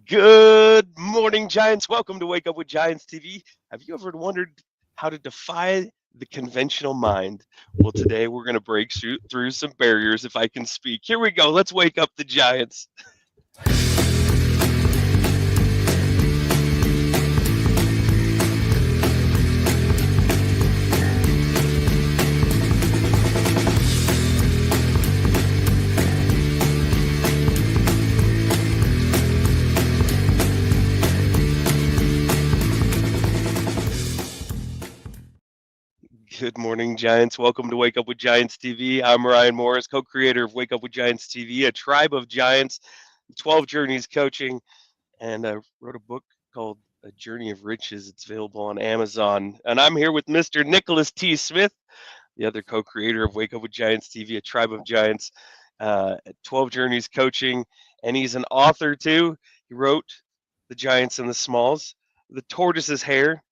Good morning, Giants. Welcome to Wake Up with Giants TV. Have you ever wondered how to defy the conventional mind? Well, today we're going to break through some barriers, if I can speak. Here we go. Let's wake up the Giants. Good morning, Giants. Welcome to Wake Up with Giants TV. I'm Ryan Morris, co-creator of Wake Up with Giants TV, a tribe of giants, 12 Journeys Coaching, and I wrote a book called A Journey of Riches. It's available on Amazon. And I'm here with Mr. Nicholas T. Smith, the other co-creator of Wake Up with Giants TV, a tribe of giants, 12 Journeys Coaching, and he's an author too. He wrote The Giants and the Smalls, The Tortoise's Hair,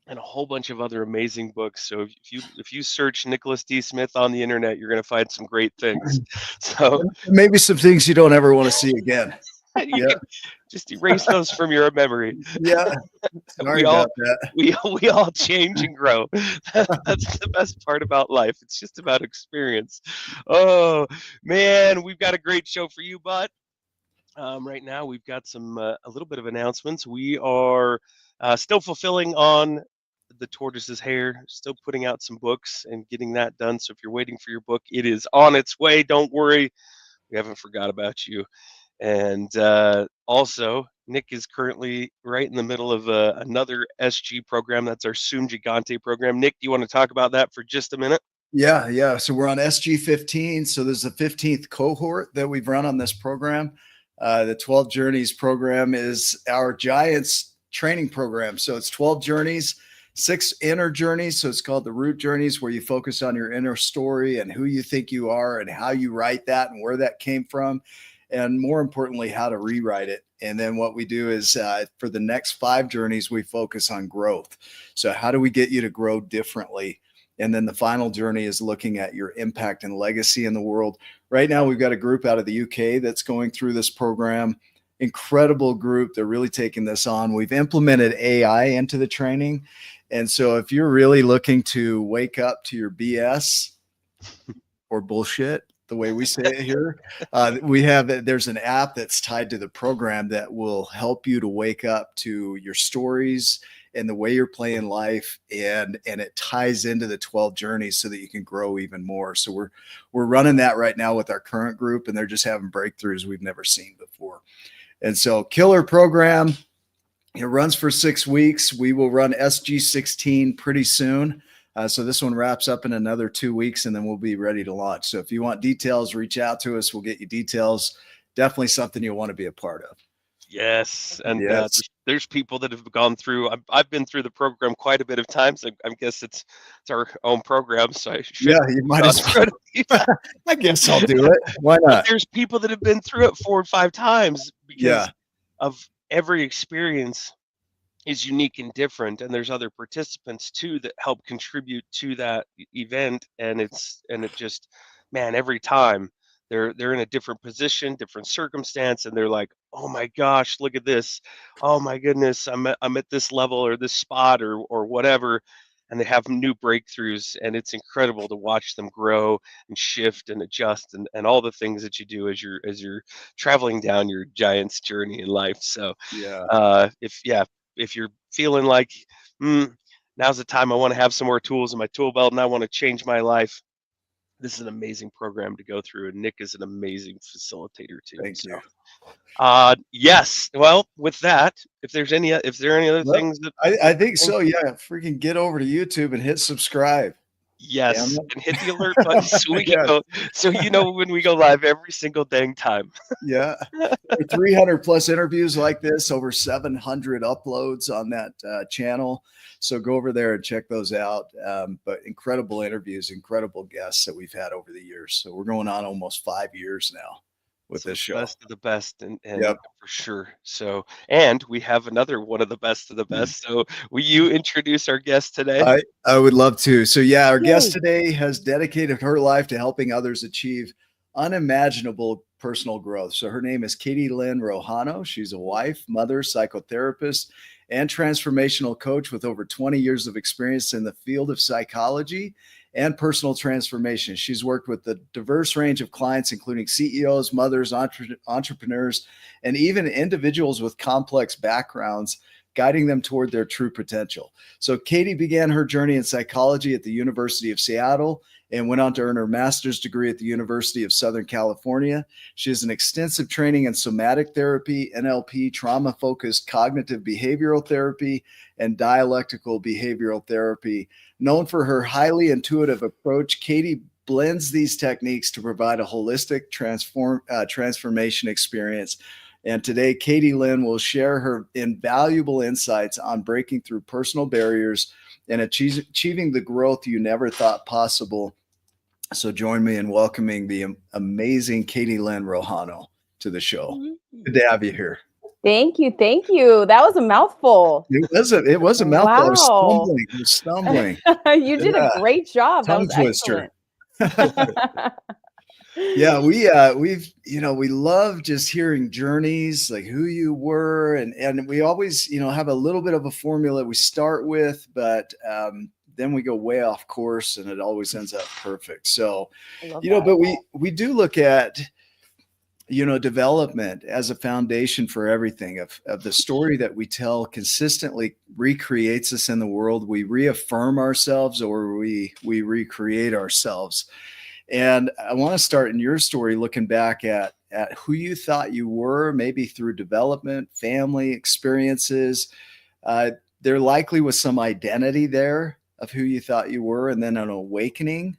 and a whole bunch of other amazing books. So if you search Nicholas D. Smith on the internet, you're going to find some great things. So maybe some things you don't ever want to see again. You can just erase those from your memory. Yeah. Sorry about that. We all change and grow. That's the best part about life. It's just about experience. Oh man, we've got a great show for you, bud. Right now we've got some a little bit of announcements. We are still fulfilling on the Tortoise's Hair, still putting out some books and getting that done. So if you're waiting for your book, it is on its way. Don't worry, we haven't forgot about you. And also, Nick is currently right in the middle of another SG program. That's our Sum Gigante program. Nick, do you want to talk about that for just a minute? Yeah. So we're on SG 15. So there's the 15th cohort that we've run on this program. The 12 Journeys program is our Giants training program. So it's 12 journeys, 6 inner journeys. So it's called the root journeys, where you focus on your inner story and who you think you are and how you write that and where that came from. And more importantly, how to rewrite it. And then what we do is for the next 5 journeys, we focus on growth. So how do we get you to grow differently? And then the final journey is looking at your impact and legacy in the world. Right now, we've got a group out of the UK that's going through this program. Incredible group. They're really taking this on. We've implemented AI into the training. And so if you're really looking to wake up to your BS or bullshit, the way we say it here, there's an app that's tied to the program that will help you to wake up to your stories and the way you're playing life, and it ties into the 12 journeys so that you can grow even more. So we're running that right now with our current group, and they're just having breakthroughs we've never seen before. And so killer program. It runs for 6 weeks. We will run SG 16 pretty soon. So this one wraps up in another 2 weeks, and then we'll be ready to launch. So if you want details, reach out to us. We'll get you details. Definitely something you'll want to be a part of. Yes, and there's people that have gone through. I've been through the program quite a bit of times. I guess it's our own program, so I should. Yeah, you might as well. I guess I'll do it. Why not? But there's people that have been through it 4 or 5 times because of every experience is unique and different, and there's other participants too that help contribute to that event, and it just, man, every time they're in a different position, different circumstance, and they're like, oh my gosh, look at this, oh my goodness, I'm at this level or this spot or whatever, and they have new breakthroughs, and it's incredible to watch them grow and shift and adjust and all the things that you do as you're traveling down your Giants journey in life. So if you're feeling like now's the time, I want to have some more tools in my tool belt and I want to change my life, this is an amazing program to go through, and Nick is an amazing facilitator too. Thank you. Yes. Well, with that, if there are any other things that I think so. Yeah. Freaking get over to YouTube and hit subscribe. Yes, and hit the alert button so we can go, so you know when we go live every single dang time. Yeah. 300 plus interviews like this, over 700 uploads on that channel. So go over there and check those out. But incredible interviews, incredible guests that we've had over the years. So we're going on almost 5 years now with this show. Best of the best, and for sure. So, and we have another one of the best of the best. So will you introduce our guest today? I would love to. So our guest today has dedicated her life to helping others achieve unimaginable personal growth. So her name is Katie Lynn Rojano. She's a wife, mother, psychotherapist, and transformational coach with over 20 years of experience in the field of psychology and personal transformation. She's worked with a diverse range of clients, including CEOs, mothers, entrepreneurs, and even individuals with complex backgrounds, guiding them toward their true potential. So Katie began her journey in psychology at the University of Seattle and went on to earn her master's degree at the University of Southern California. She has an extensive training in somatic therapy, NLP, trauma-focused cognitive behavioral therapy, and dialectical behavioral therapy. Known for her highly intuitive approach, Katie blends these techniques to provide a holistic transformation experience. And today, Katie Lynn will share her invaluable insights on breaking through personal barriers and achieving the growth you never thought possible. So join me in welcoming the amazing Katie Lynn Rojano to the show. Good to have you here. Thank you. Thank you. That was a mouthful. It was a mouthful. Wow. I was stumbling. You did a great job. That was Twister. Excellent. Yeah, we love just hearing journeys, like who you were, and we always, have a little bit of a formula we start with, but then we go way off course and it always ends up perfect. So, but we do look at, development as a foundation for everything of the story that we tell consistently recreates us in the world. We reaffirm ourselves or we recreate ourselves. And I want to start in your story, looking back at who you thought you were, maybe through development, family experiences. There likely was some identity there of who you thought you were, and then an awakening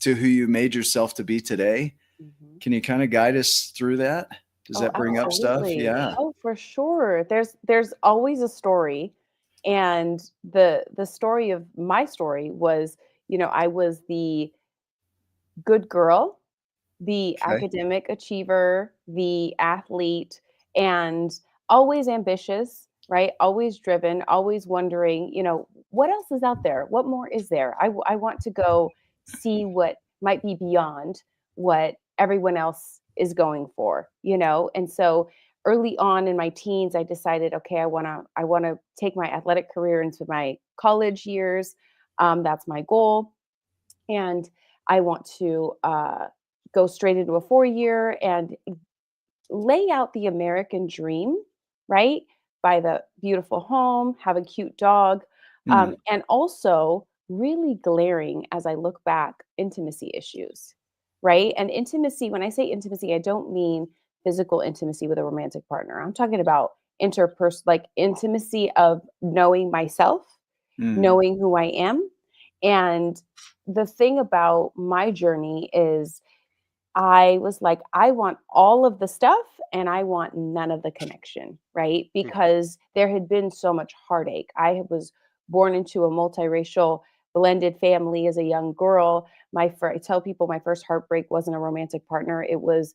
to who you made yourself to be today. Mm-hmm. Can you kind of guide us through that? Does that bring up stuff? Yeah. Oh, for sure. There's always a story. And the story of my story was, I was the good girl, the academic achiever, the athlete, and always ambitious, right? Always driven, always wondering, what else is out there? What more is there? I want to go see what might be beyond what everyone else is going for, And so early on in my teens, I decided, okay, I want to take my athletic career into my college years. That's my goal. And I want to go straight into a 4-year and lay out the American dream, right? Buy the beautiful home, have a cute dog, and also really glaring, as I look back, intimacy issues, right? And intimacy, when I say intimacy, I don't mean physical intimacy with a romantic partner. I'm talking about like intimacy of knowing myself, knowing who I am. And the thing about my journey is I was like, I want all of the stuff and I want none of the connection, right? Because there had been so much heartache. I was born into a multiracial blended family as a young girl. I tell people my first heartbreak wasn't a romantic partner. It was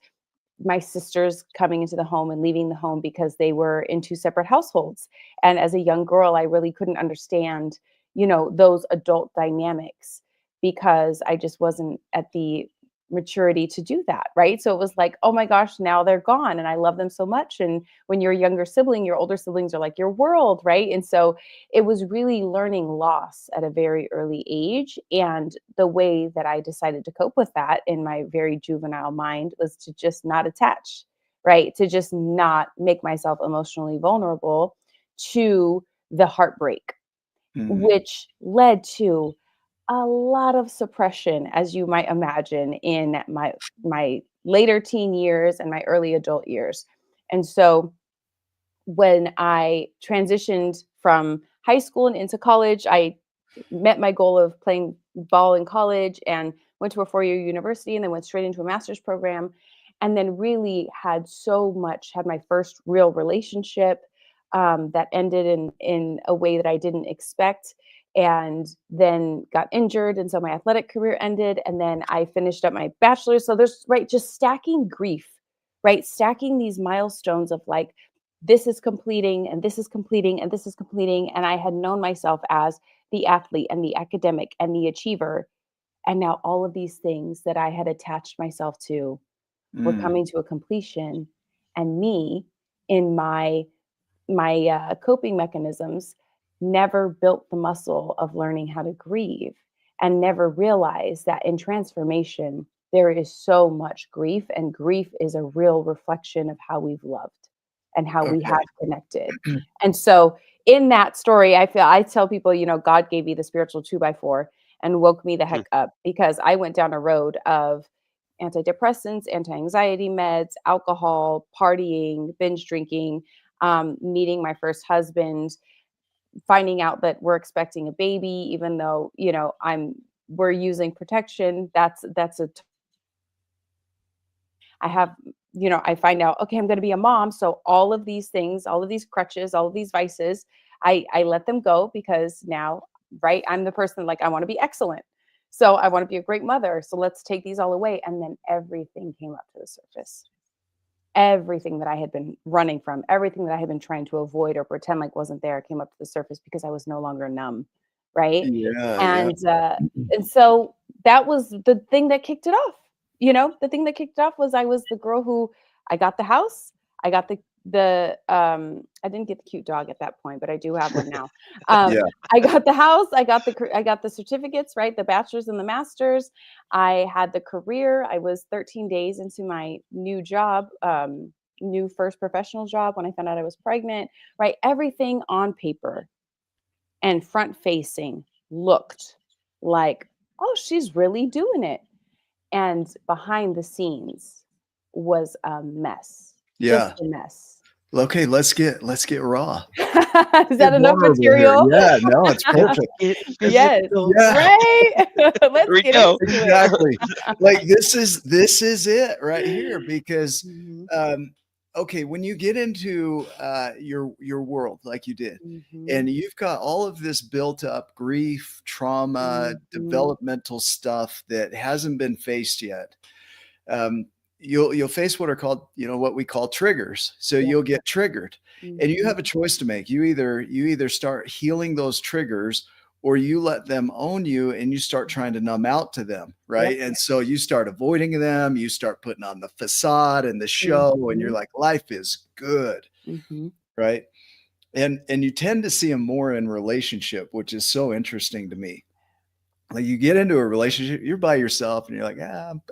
my sisters coming into the home and leaving the home because they were in 2 separate households. And as a young girl, I really couldn't understand, those adult dynamics because I just wasn't at the maturity to do that. Right. So it was like, oh my gosh, now they're gone and I love them so much. And when you're a younger sibling, your older siblings are like your world. Right. And so it was really learning loss at a very early age. And the way that I decided to cope with that in my very juvenile mind was to just not attach, right. To just not make myself emotionally vulnerable to the heartbreak, which led to a lot of suppression, as you might imagine, in my later teen years and my early adult years. And so when I transitioned from high school and into college, I met my goal of playing ball in college and went to a 4-year university and then went straight into a master's program. And then really had my first real relationship that ended in a way that I didn't expect, and then got injured. And so my athletic career ended, and then I finished up my bachelor's. So there's just stacking grief, right? Stacking these milestones of like, this is completing and this is completing and this is completing. And I had known myself as the athlete and the academic and the achiever. And now all of these things that I had attached myself to were coming to a completion, and me in my coping mechanisms never built the muscle of learning how to grieve, and never realized that in transformation there is so much grief, and grief is a real reflection of how we've loved and how we have connected. And so in that story, I tell people, God gave me the spiritual 2x4 and woke me the heck up, because I went down a road of antidepressants, anti-anxiety meds, alcohol, partying, binge drinking, meeting my first husband, finding out that we're expecting a baby, even though, we're using protection. I have, I find out, okay, I'm going to be a mom. So all of these things, all of these crutches, all of these vices, I let them go, because now, right, I'm the person, like, I want to be excellent. So I want to be a great mother. So let's take these all away. And then everything came up to the surface. Everything that I had been running from, everything that I had been trying to avoid or pretend like wasn't there, came up to the surface, because I was no longer numb. Right. And so that was the thing that kicked it off. The thing that kicked it off was I was the girl who, I got the house, I got I didn't get the cute dog at that point, but I do have one now. I got the house, I got the certificates, right? The bachelor's and the master's. I had the career. I was 13 days into my new job, new first professional job, when I found out I was pregnant, right? Everything on paper and front facing looked like, oh, she's really doing it. And behind the scenes was a mess. Just a mess. Okay, let's get raw. Is that enough material? Here. Yeah, no, it's perfect. Yes, right. Let's get into it. Exactly. Like this is it right here, because okay, when you get into your world like you did, and you've got all of this built up grief, trauma, developmental stuff that hasn't been faced yet, you'll face what are called, what we call triggers. So you'll get triggered, and you have a choice to make. You either start healing those triggers, or you let them own you and you start trying to numb out to them, right? And so you start avoiding them, you start putting on the facade and the show, and you're like, life is good, right? And you tend to see them more in relationship, which is so interesting to me. Like, you get into a relationship, you're by yourself, and you're like,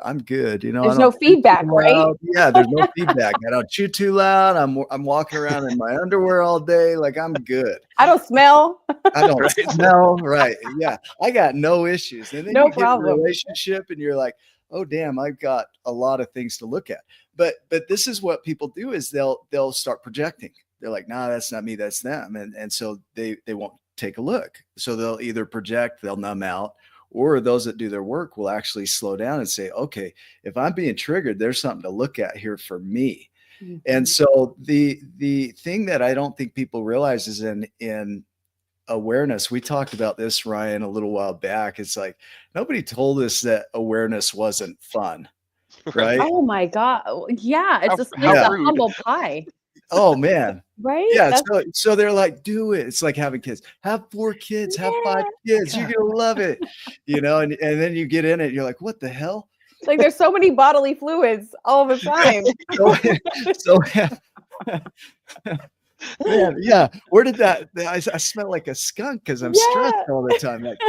I'm good. There's no feedback, right? Yeah, there's no feedback. I don't chew too loud. I'm walking around in my underwear all day. Like, I'm good. I don't smell. I don't smell. Right. Yeah. I got no issues. And then No you get in a problem. relationship and you're like, oh, damn, I've got a lot of things to look at. But this is what people do, is they'll start projecting. They're like, nah, that's not me, that's them. And so they won't take a look. So they'll either project, they'll numb out, or those that do their work will actually slow down and say, okay, if I'm being triggered, there's something to look at here for me. And so the thing that I don't think people realize is in awareness. We talked about this, Ryan, a little while back. It's like, nobody told us that awareness wasn't fun, right? Oh my God. Yeah. It's a humble pie. Oh man. Right? Yeah. So they're like, do it. It's like having kids. Have 4 kids, have 5 kids. You're gonna love it. And then you get in it, you're like, what the hell? Like, there's so many bodily fluids all the time. Man, yeah. Where did that? I smell like a skunk because I'm stressed all the time. Like,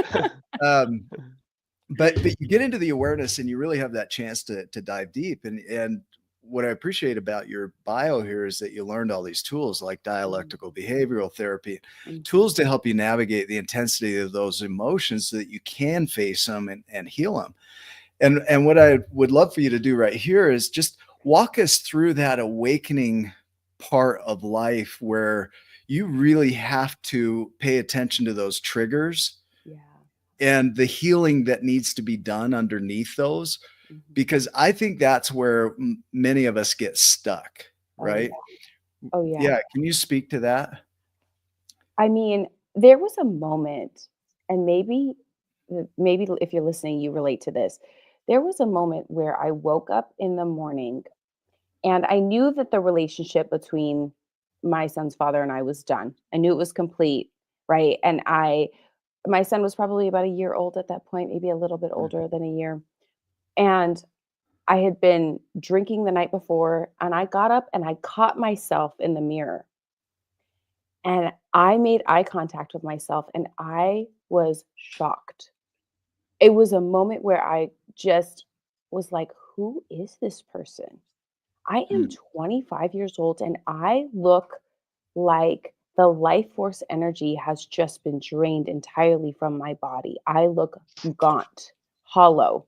but you get into the awareness and you really have that chance to dive deep. And what I appreciate about your bio here is that you learned all these tools like dialectical behavioral therapy, tools to help you navigate the intensity of those emotions so that you can face them and heal them. And what I would love for you to do right here is just walk us through that awakening part of life where you really have to pay attention to those triggers and the healing that needs to be done underneath those, because I think that's where many of us get stuck, right? Oh yeah. Yeah. Can you speak to that? I mean, there was a moment, and maybe if you're listening, you relate to this. There was a moment where I woke up in the morning and I knew that the relationship between my son's father and I was done. I knew it was complete, right? And my son was probably about a year old at that point, maybe a little bit older than a year. And I had been drinking the night before, and I got up and I caught myself in the mirror. And I made eye contact with myself and I was shocked. It was a moment where I just was like, who is this person? I am Mm. 25 years old and I look like the life force energy has just been drained entirely from my body. I look gaunt, hollow.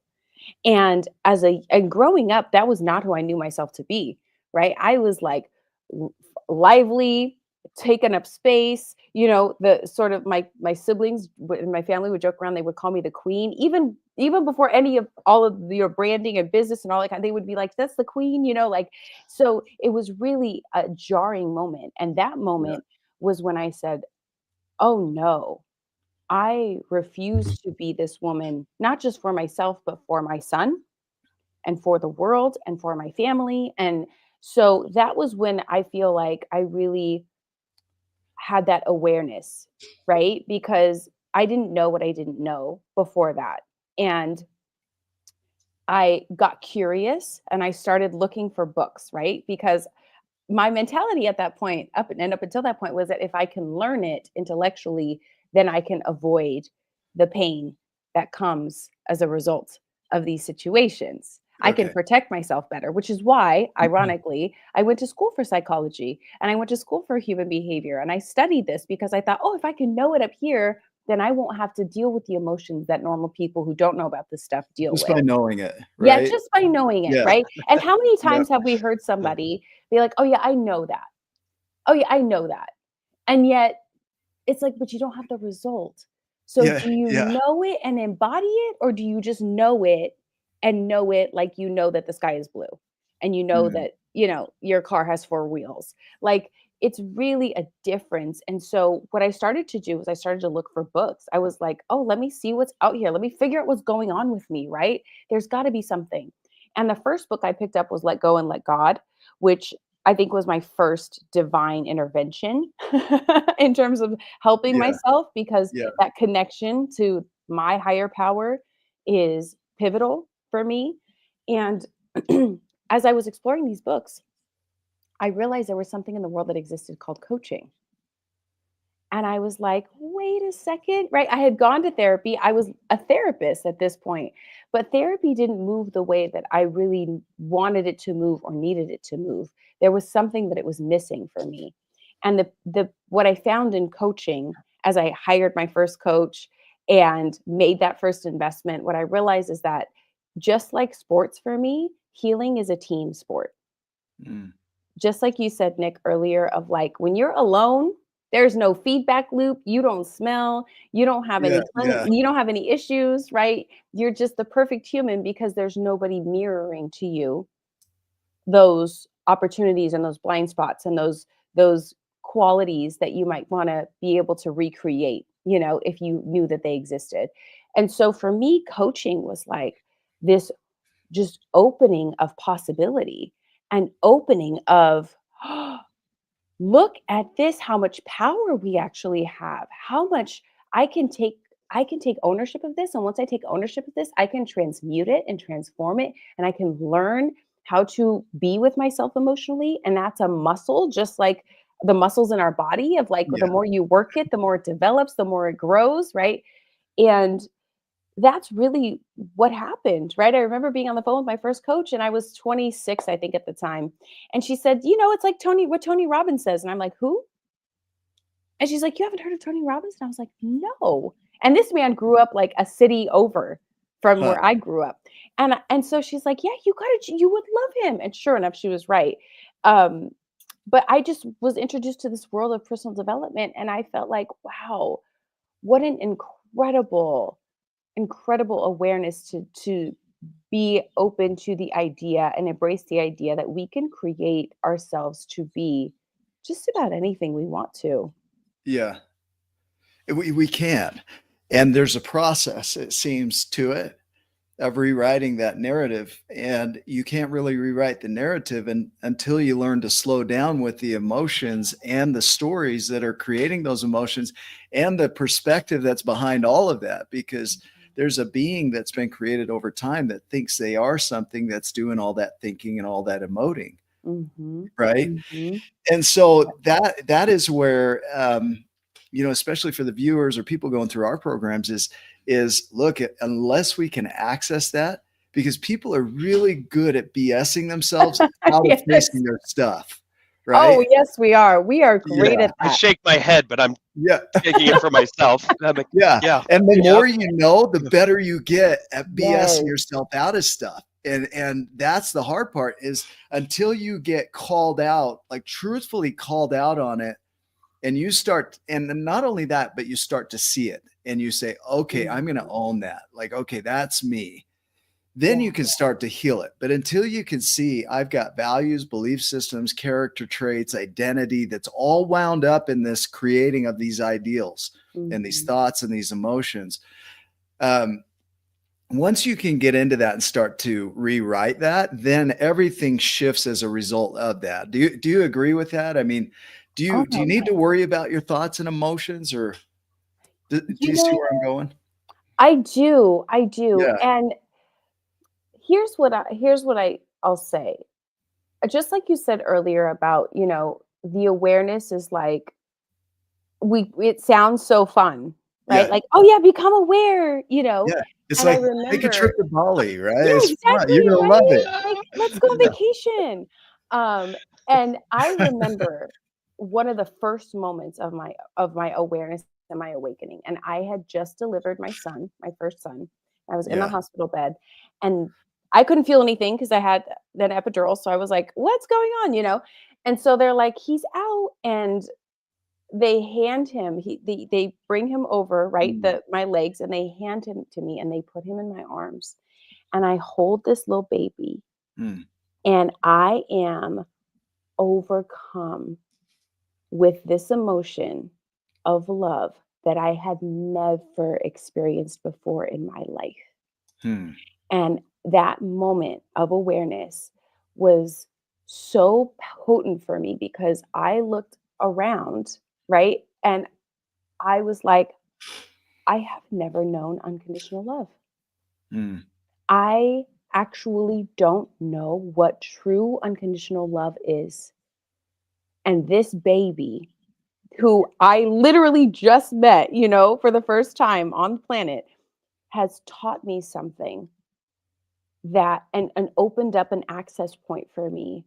And growing up, that was not who I knew myself to be, right? I was like lively, taking up space. The sort of my siblings and my family would joke around. They would call me the queen, even before any of all of your branding and business and all that. They would be like, "That's the queen," like. So it was really a jarring moment, and that Yeah. moment was when I said, "Oh no." I refuse to be this woman, not just for myself, but for my son and for the world and for my family. And so that was when I feel like I really had that awareness, right? Because I didn't know what I didn't know before that. And I got curious and I started looking for books, right? Because my mentality at that point, up until that point, was that if I can learn it intellectually, then I can avoid the pain that comes as a result of these situations. I can Okay. protect myself better, which is why, Mhm. ironically, I went to school for psychology and I went to school for human behavior. And I studied this because I thought, oh, if I can know it up here, then I won't have to deal with the emotions that normal people who don't know about this stuff deal Just with. by knowing it, Yeah, right? just by knowing it, Yeah. right? And how many Yeah. times have we heard somebody be like, "Oh, yeah, I know that. Oh, yeah, I know that." And yet it's like, but you don't have the result. So Yeah. do you Yeah. know it and embody it, or do you just know it and know it like you know that the sky is blue and you know Mm. that, your car has four wheels? Like, it's really a difference. And so what I started to do was I started to look for books. I was like, oh, let me see what's out here. Let me figure out what's going on with me, right? There's got to be something. And the first book I picked up was Let Go and Let God, which I think was my first divine intervention in terms of helping Yeah. myself, because Yeah. that connection to my higher power is pivotal for me. And as I was exploring these books, I realized there was something in the world that existed called coaching. And I was like, wait a second, right? I had gone to therapy. I was a therapist at this point, but therapy didn't move the way that I really wanted it to move or needed it to move. There was something that it was missing for me. And the what I found in coaching, as I hired my first coach and made that first investment, what I realized is that, just like sports for me, healing is a team sport. Mm. Just like you said, Nick, earlier, of like, when you're alone, there's no feedback loop. You don't smell. You don't have Yeah. any Yeah. you don't have any issues, right? You're just the perfect human because there's nobody mirroring to you those opportunities and those blind spots and those qualities that you might want to be able to recreate, if you knew that they existed. And so for me, coaching was like this just opening of possibility and opening of, look at this, how much power we actually have, how much I can take I can take ownership of this. And once I take ownership of this, I can transmute it and transform it. And I can learn how to be with myself emotionally. And that's a muscle, just like the muscles in our body, of like, the Yeah. more you work it, the more it develops, the more it grows, right? And that's really what happened, right? I remember being on the phone with my first coach, and I was 26, I think, at the time. And she said, it's like what Tony Robbins says. And I'm like, who? And she's like, you haven't heard of Tony Robbins? And I was like, no. And this man grew up like a city over from Huh. where I grew up. And so she's like, yeah, you would love him. And sure enough, she was right. Um, but I just was introduced to this world of personal development, and I felt like, wow, what an incredible awareness to be open to the idea and embrace the idea that we can create ourselves to be just about anything we want to. Yeah. We can. And there's a process, it seems, to it, of rewriting that narrative. And you can't really rewrite the narrative until you learn to slow down with the emotions and the stories that are creating those emotions and the perspective that's behind all of that. Because there's a being that's been created over time that thinks they are something that's doing all that thinking and all that emoting. Mm-hmm. Right. Mm-hmm. And so that is where, especially for the viewers or people going through our programs is look at, unless we can access that, because people are really good at BSing themselves out of facing their stuff. Right. Oh, yes, we are. We are great at I that. shake my head, but I'm taking it for myself. I'm like, yeah. And the Yep. more you know, the better you get at BSing Yes. yourself out of stuff. And that's the hard part, is until you get called out, like truthfully called out on it, and you start, and not only that, but you start to see it and you say, okay, I'm going to own that. Like, okay, that's me. Then you can start to heal it. But until you can see, I've got values, belief systems, character traits, identity, that's all wound up in this creating of these ideals and these thoughts and these emotions. Once you can get into that and start to rewrite that, then everything shifts as a result of that. Do you agree with that? I mean, do you need to worry about your thoughts and emotions, or do you see where I'm going? I do. Yeah. And here's what I'll say. Just like you said earlier about, the awareness is like, it sounds so fun, right? Yeah. Like, oh yeah, become aware, Yeah. It's And I like, take a trip to Bali, right? Yeah, It's fun. exactly, You're gonna love right? it. Like, let's go on vacation. And I remember one of the first moments of my awareness and my awakening. And I had just delivered my son, my first son. I was in the Yeah. hospital bed, and I couldn't feel anything because I had that epidural. So I was like, what's going on? And so they're like, he's out, and they hand him, they bring him over, right, my legs, and they hand him to me, and they put him in my arms, and I hold this little baby, and I am overcome with this emotion of love that I had never experienced before in my life. And that moment of awareness was so potent for me, because I looked around, right? And I was like, I have never known unconditional love. I actually don't know what true unconditional love is. And this baby, who I literally just met, for the first time on the planet, has taught me something that and opened up an access point for me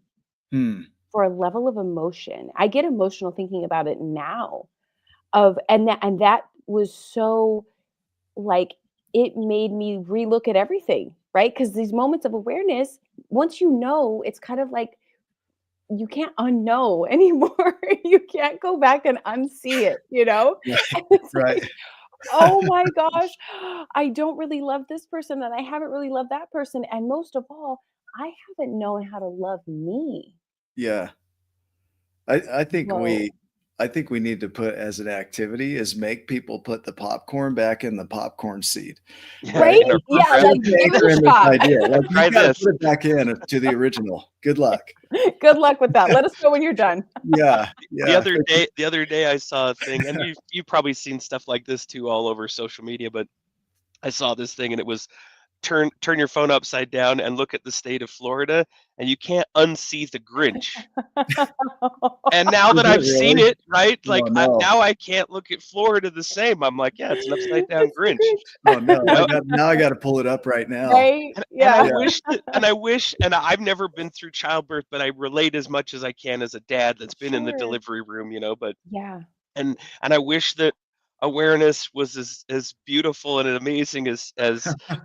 for a level of emotion. I get emotional thinking about it now, and that was so, like, it made me relook at everything, right? Because these moments of awareness, once you know, it's kind of like you can't unknow anymore. You can't go back and unsee it, And it's Right. like, oh my gosh, I don't really love this person, and I haven't really loved that person, and most of all, I haven't known how to love me. Yeah. I think Whoa. we need to put as an activity is make people put the popcorn back in the popcorn seed. Right? In our Yeah, program. like, give Anchor it in a this shot. idea. Like, Try you gotta this. put it back in to the original. Good luck. Good luck with that. Let us know when you're done. Yeah. The other day I saw a thing, and you've probably seen stuff like this too all over social media, but I saw this thing, and it was turn your phone upside down and look at the state of Florida, and you can't unsee the Grinch. And now that Is it I've seen really? it, right? Like, Oh no. now I can't look at Florida the same. I'm like, yeah, it's an upside down It's the Grinch. Grinch. Oh no. You know? I got to pull it up right now. Right? And I Yeah. wish, and I've never been through childbirth, but I relate as much as I can as a dad that's been in the Sure. delivery room, but Yeah. and I wish that awareness was as beautiful and amazing as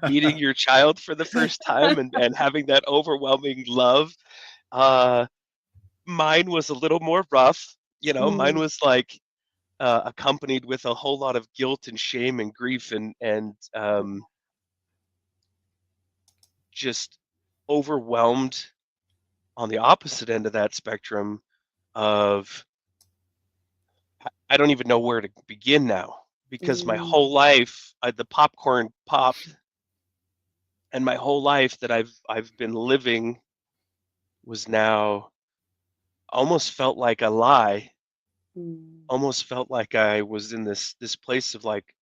meeting your child for the first time and having that overwhelming love. Mine was a little more rough, mine was like accompanied with a whole lot of guilt and shame and grief and just overwhelmed on the opposite end of that spectrum of I don't even know where to begin now, because my Mm. whole life the popcorn popped, and my whole life that I've been living was now almost felt like a lie, Mm. almost felt like I was in this place of like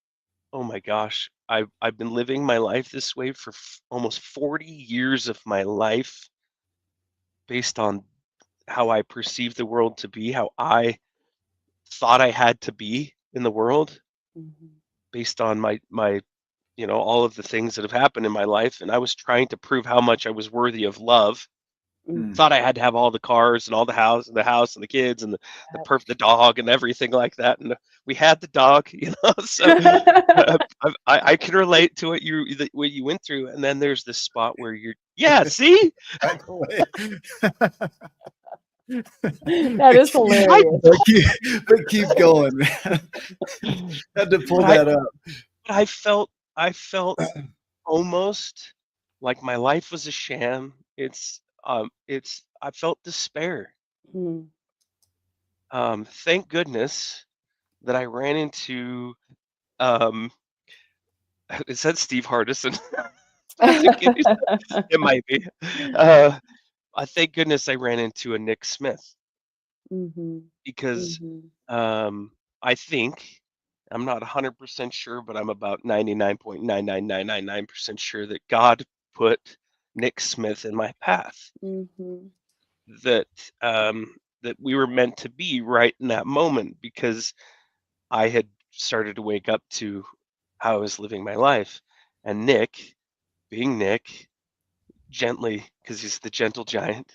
Oh my gosh. I've been living my life this way for almost 40 years of my life based on how I perceived the world to be, how I thought I had to be in the world Mhm. based on my all of the things that have happened in my life, and I was trying to prove how much I was worthy of love. Mm. Thought I had to have all the cars and all the house and the kids and the dog and everything like that, and we had the dog, so I can relate to what you went through, and then there's this spot where yeah, see? That is I hilarious. But keep going, man. Had to pull but I that up. but I felt almost like my life was a sham. I felt despair. Mm. Thank goodness that I ran into, um, it said Steve Hardison. It might be. I thank goodness I ran into a Nick Smith Mhm. because, Mhm. um, I think I'm not 100% sure, but I'm about 99.99999% sure that God put Nick Smith in my path. Mhm. That, that we were meant to be right in that moment because I had started to wake up to how I was living my life. And Nick, being Nick, gently, because he's the gentle giant,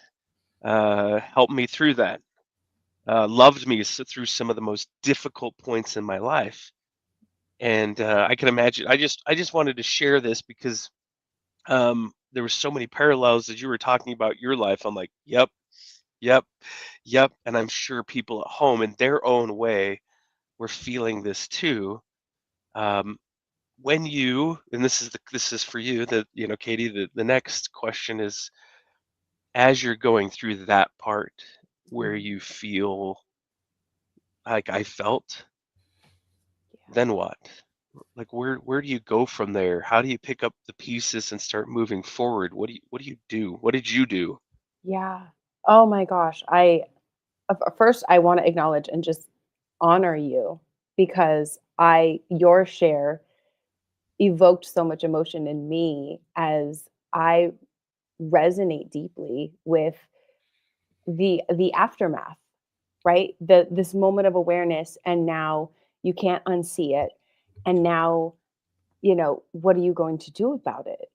helped me through that. Loved me through some of the most difficult points in my life. And I can imagine. I just wanted to share this because there were so many parallels as you were talking about your life. I'm like, yep, yep, yep. And I'm sure people at home, in their own way, were feeling this too. Um, when you, and this is for you, Katie, the next question is, as you're going through that part where Mhm. you feel like I felt, Yeah. then what? Like where do you go from there? How do you pick up the pieces and start moving forward? What do you do? What did you do? Yeah. Oh my gosh. First I want to acknowledge and just honor you because I your share evoked so much emotion in me as I resonate deeply with the aftermath, right? This moment of awareness and now you can't unsee it. And now, what are you going to do about it?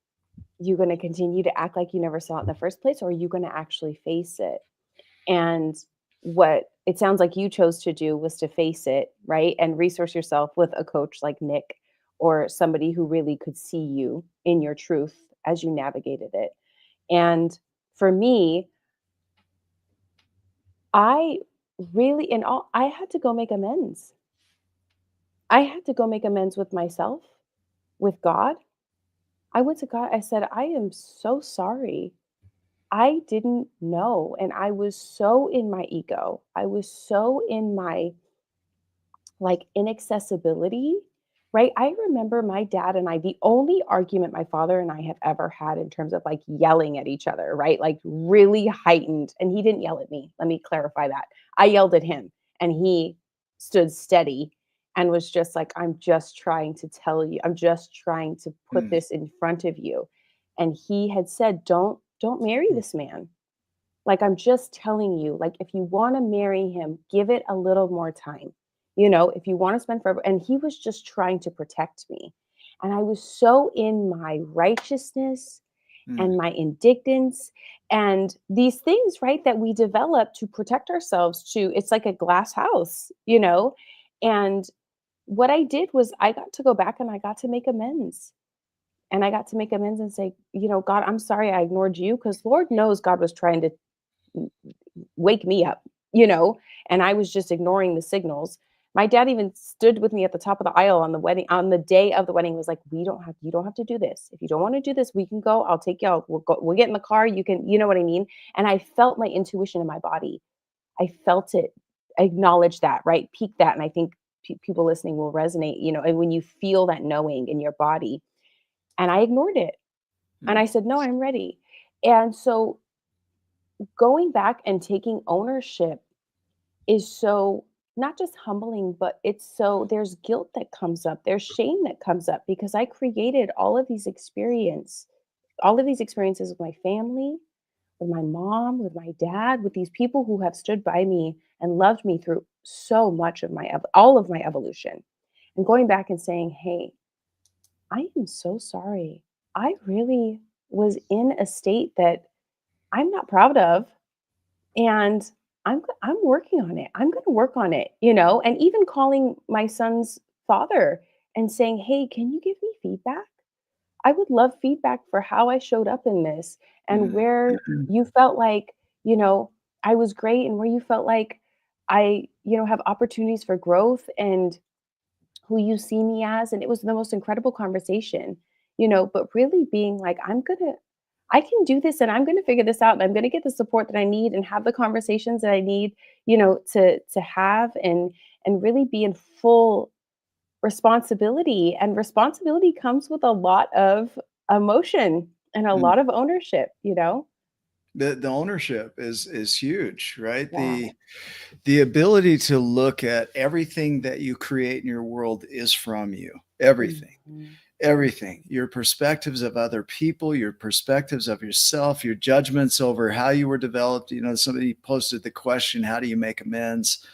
You going to continue to act like you never saw it in the first place, or are you going to actually face it? And what it sounds like you chose to do was to face it, right? And resource yourself with a coach like Nick or somebody who really could see you in your truth as you navigated it. And for me, I I had to go make amends. I had to go make amends with myself, with God. I went to God. I said, I am so sorry. I didn't know. And I was so in my ego. I was so in my like inaccessibility, right? I remember my dad and I, the only argument my father and I have ever had in terms of like yelling at each other, right? Like really heightened. And he didn't yell at me. Let me clarify that. I yelled at him and he stood steady and was just like, I'm just trying to tell you, I'm just trying to put Mm. this in front of you. And he had said, don't marry this man. Like, I'm just telling you, like, if you want to marry him, give it a little more time. If you want to spend forever. And he was just trying to protect me. And I was so in my righteousness Mm. and my indignance and these things, right, that we develop to protect ourselves to, it's like a glass house. And what I did was I got to go back and I got to make amends. And I got to make amends and say, God, I'm sorry I ignored you because Lord knows God was trying to wake me up, and I was just ignoring the signals. My dad even stood with me at the top of the aisle on the wedding on the day of the wedding was like, you don't have to do this. If you don't want to do this, we can go. I'll take you out. We'll get in the car. You can, you know what I mean? And I felt my intuition in my body. I felt it, acknowledge that, right? Peak that. And I think people listening will resonate, and when you feel that knowing in your body. And I ignored it. And Mm. I said, no, I'm ready. And so going back and taking ownership is so not just humbling, but there's guilt that comes up, there's shame that comes up because I created all of these experiences with my family, with my mom, with my dad, with these people who have stood by me and loved me through so much of all of my evolution. And going back and saying, "Hey, I am so sorry. I really was in a state that I'm not proud of, and I'm working on it. I'm going to work on it," and even calling my son's father and saying, "Hey, can you give me feedback? I would love feedback for how I showed up in this and Mm. where you felt like, I was great and where you felt like I, have opportunities for growth and who you see me as." And it was the most incredible conversation, but really being like, I can do this and I'm going to figure this out and I'm going to get the support that I need and have the conversations that I need, to have and really be in full responsibility. And responsibility comes with a lot of emotion and a Mm. lot of ownership. The ownership is huge, right? Yeah. The ability to look at everything that you create in your world is from you. Everything. Mhm. Everything, your perspectives of other people, your perspectives of yourself, your judgments over how you were developed. Somebody posted the question, how do you make amends?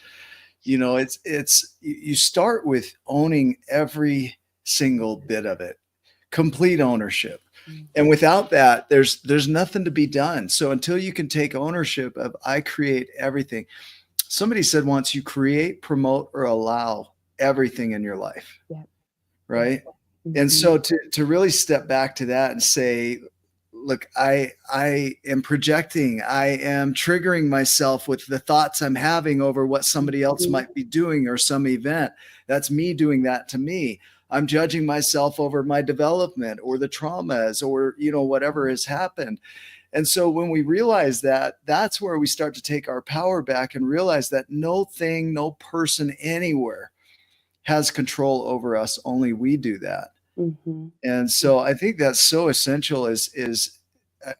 It's you start with owning every single bit of it, complete ownership. And Mhm. without that, there's nothing to be done. So until you can take ownership of I create everything. Somebody said once, you create, promote, or allow everything in your life. Yeah. Right. And Mhm. so to really step back to that and say, look, I am projecting, I am triggering myself with the thoughts I'm having over what somebody else Mhm. might be doing or some event. That's me doing that to me. I'm judging myself over my development or the traumas or, whatever has happened. And so when we realize that, that's where we start to take our power back and realize that no thing, no person anywhere has control over us. Only we do that. Mhm. And so I think that's so essential is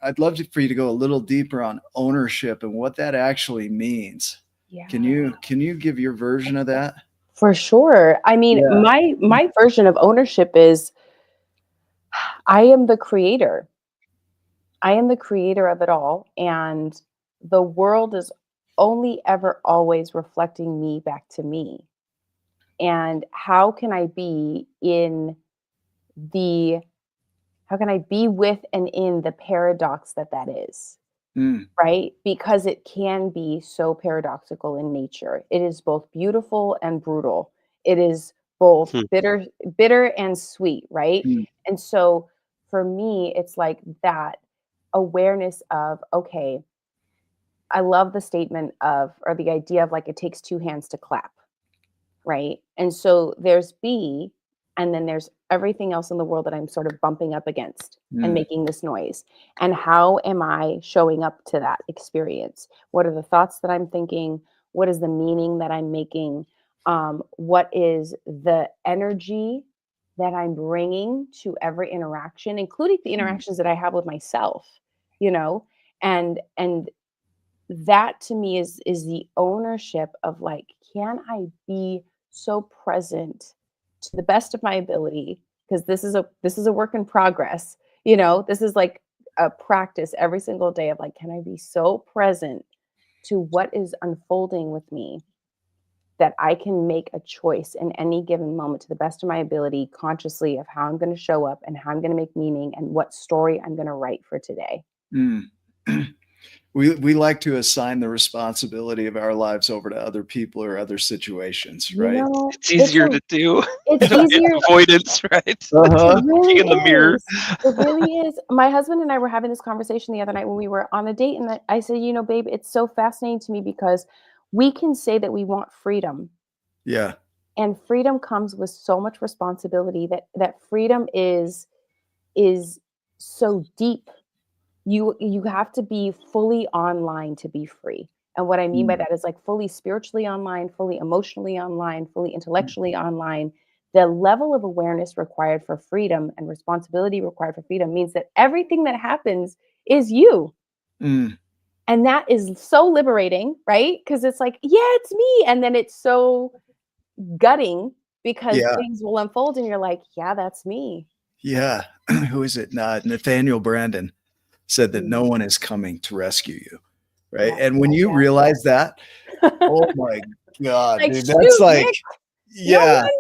I'd love for you to go a little deeper on ownership and what that actually means. Yeah. Can you give your version of that? For sure. I mean, Yeah. my version of ownership is I am the creator. I am the creator of it all, and the world is only ever always reflecting me back to me. And the how can I be with and in the paradox that is, Mm, right? Because it can be so paradoxical in nature. It is both beautiful and brutal. It is both Hmm. bitter and sweet, right? mm, And so for me, it's like that awareness of, okay, I love the statement or the idea of like, it takes two hands to clap, right? And so there's B, and then there's everything else in the world that I'm sort of bumping up against and mm, making this noise. And how am I showing up to that experience? What are the thoughts that I'm thinking? What is the meaning that I'm making? What is the energy that I'm bringing to every interaction, including the mm, interactions that I have with myself? You know, and that to me is the ownership of like, can I be so present to the best of my ability, because this is a work in progress. This is like a practice every single day of like, can I be so present to what is unfolding with me that I can make a choice in any given moment to the best of my ability consciously of how I'm going to show up and how I'm going to make meaning and what story I'm going to write for today. mm. We like to assign the responsibility of our lives over to other people or other situations, You right? know, It's easier to do. it's It's easier. avoidance, right? It's It Uh-huh. looking really in the mirror. is. It really is. My husband and I were having this conversation the other night when we were on a date, and I said, babe, it's so fascinating to me because we can say that we want freedom, Yeah. and freedom comes with so much responsibility. That freedom is so deep. You have to be fully online to be free. And what I mean by Mm, that is like fully spiritually online, fully emotionally online, fully intellectually online. The level of awareness required for freedom and responsibility required for freedom means that everything that happens is you. mm. And that is so liberating, right? Because it's like, yeah, it's me. And then it's so gutting because Yeah. things will unfold and you're like, yeah, that's me. Yeah. Who is it? Nathaniel Brandon said that no Mm. one is coming to rescue you. Right. Yeah. And when you Yeah. realize that, oh my God, Like, dude, that's shoot, like, Nick, no yeah. one.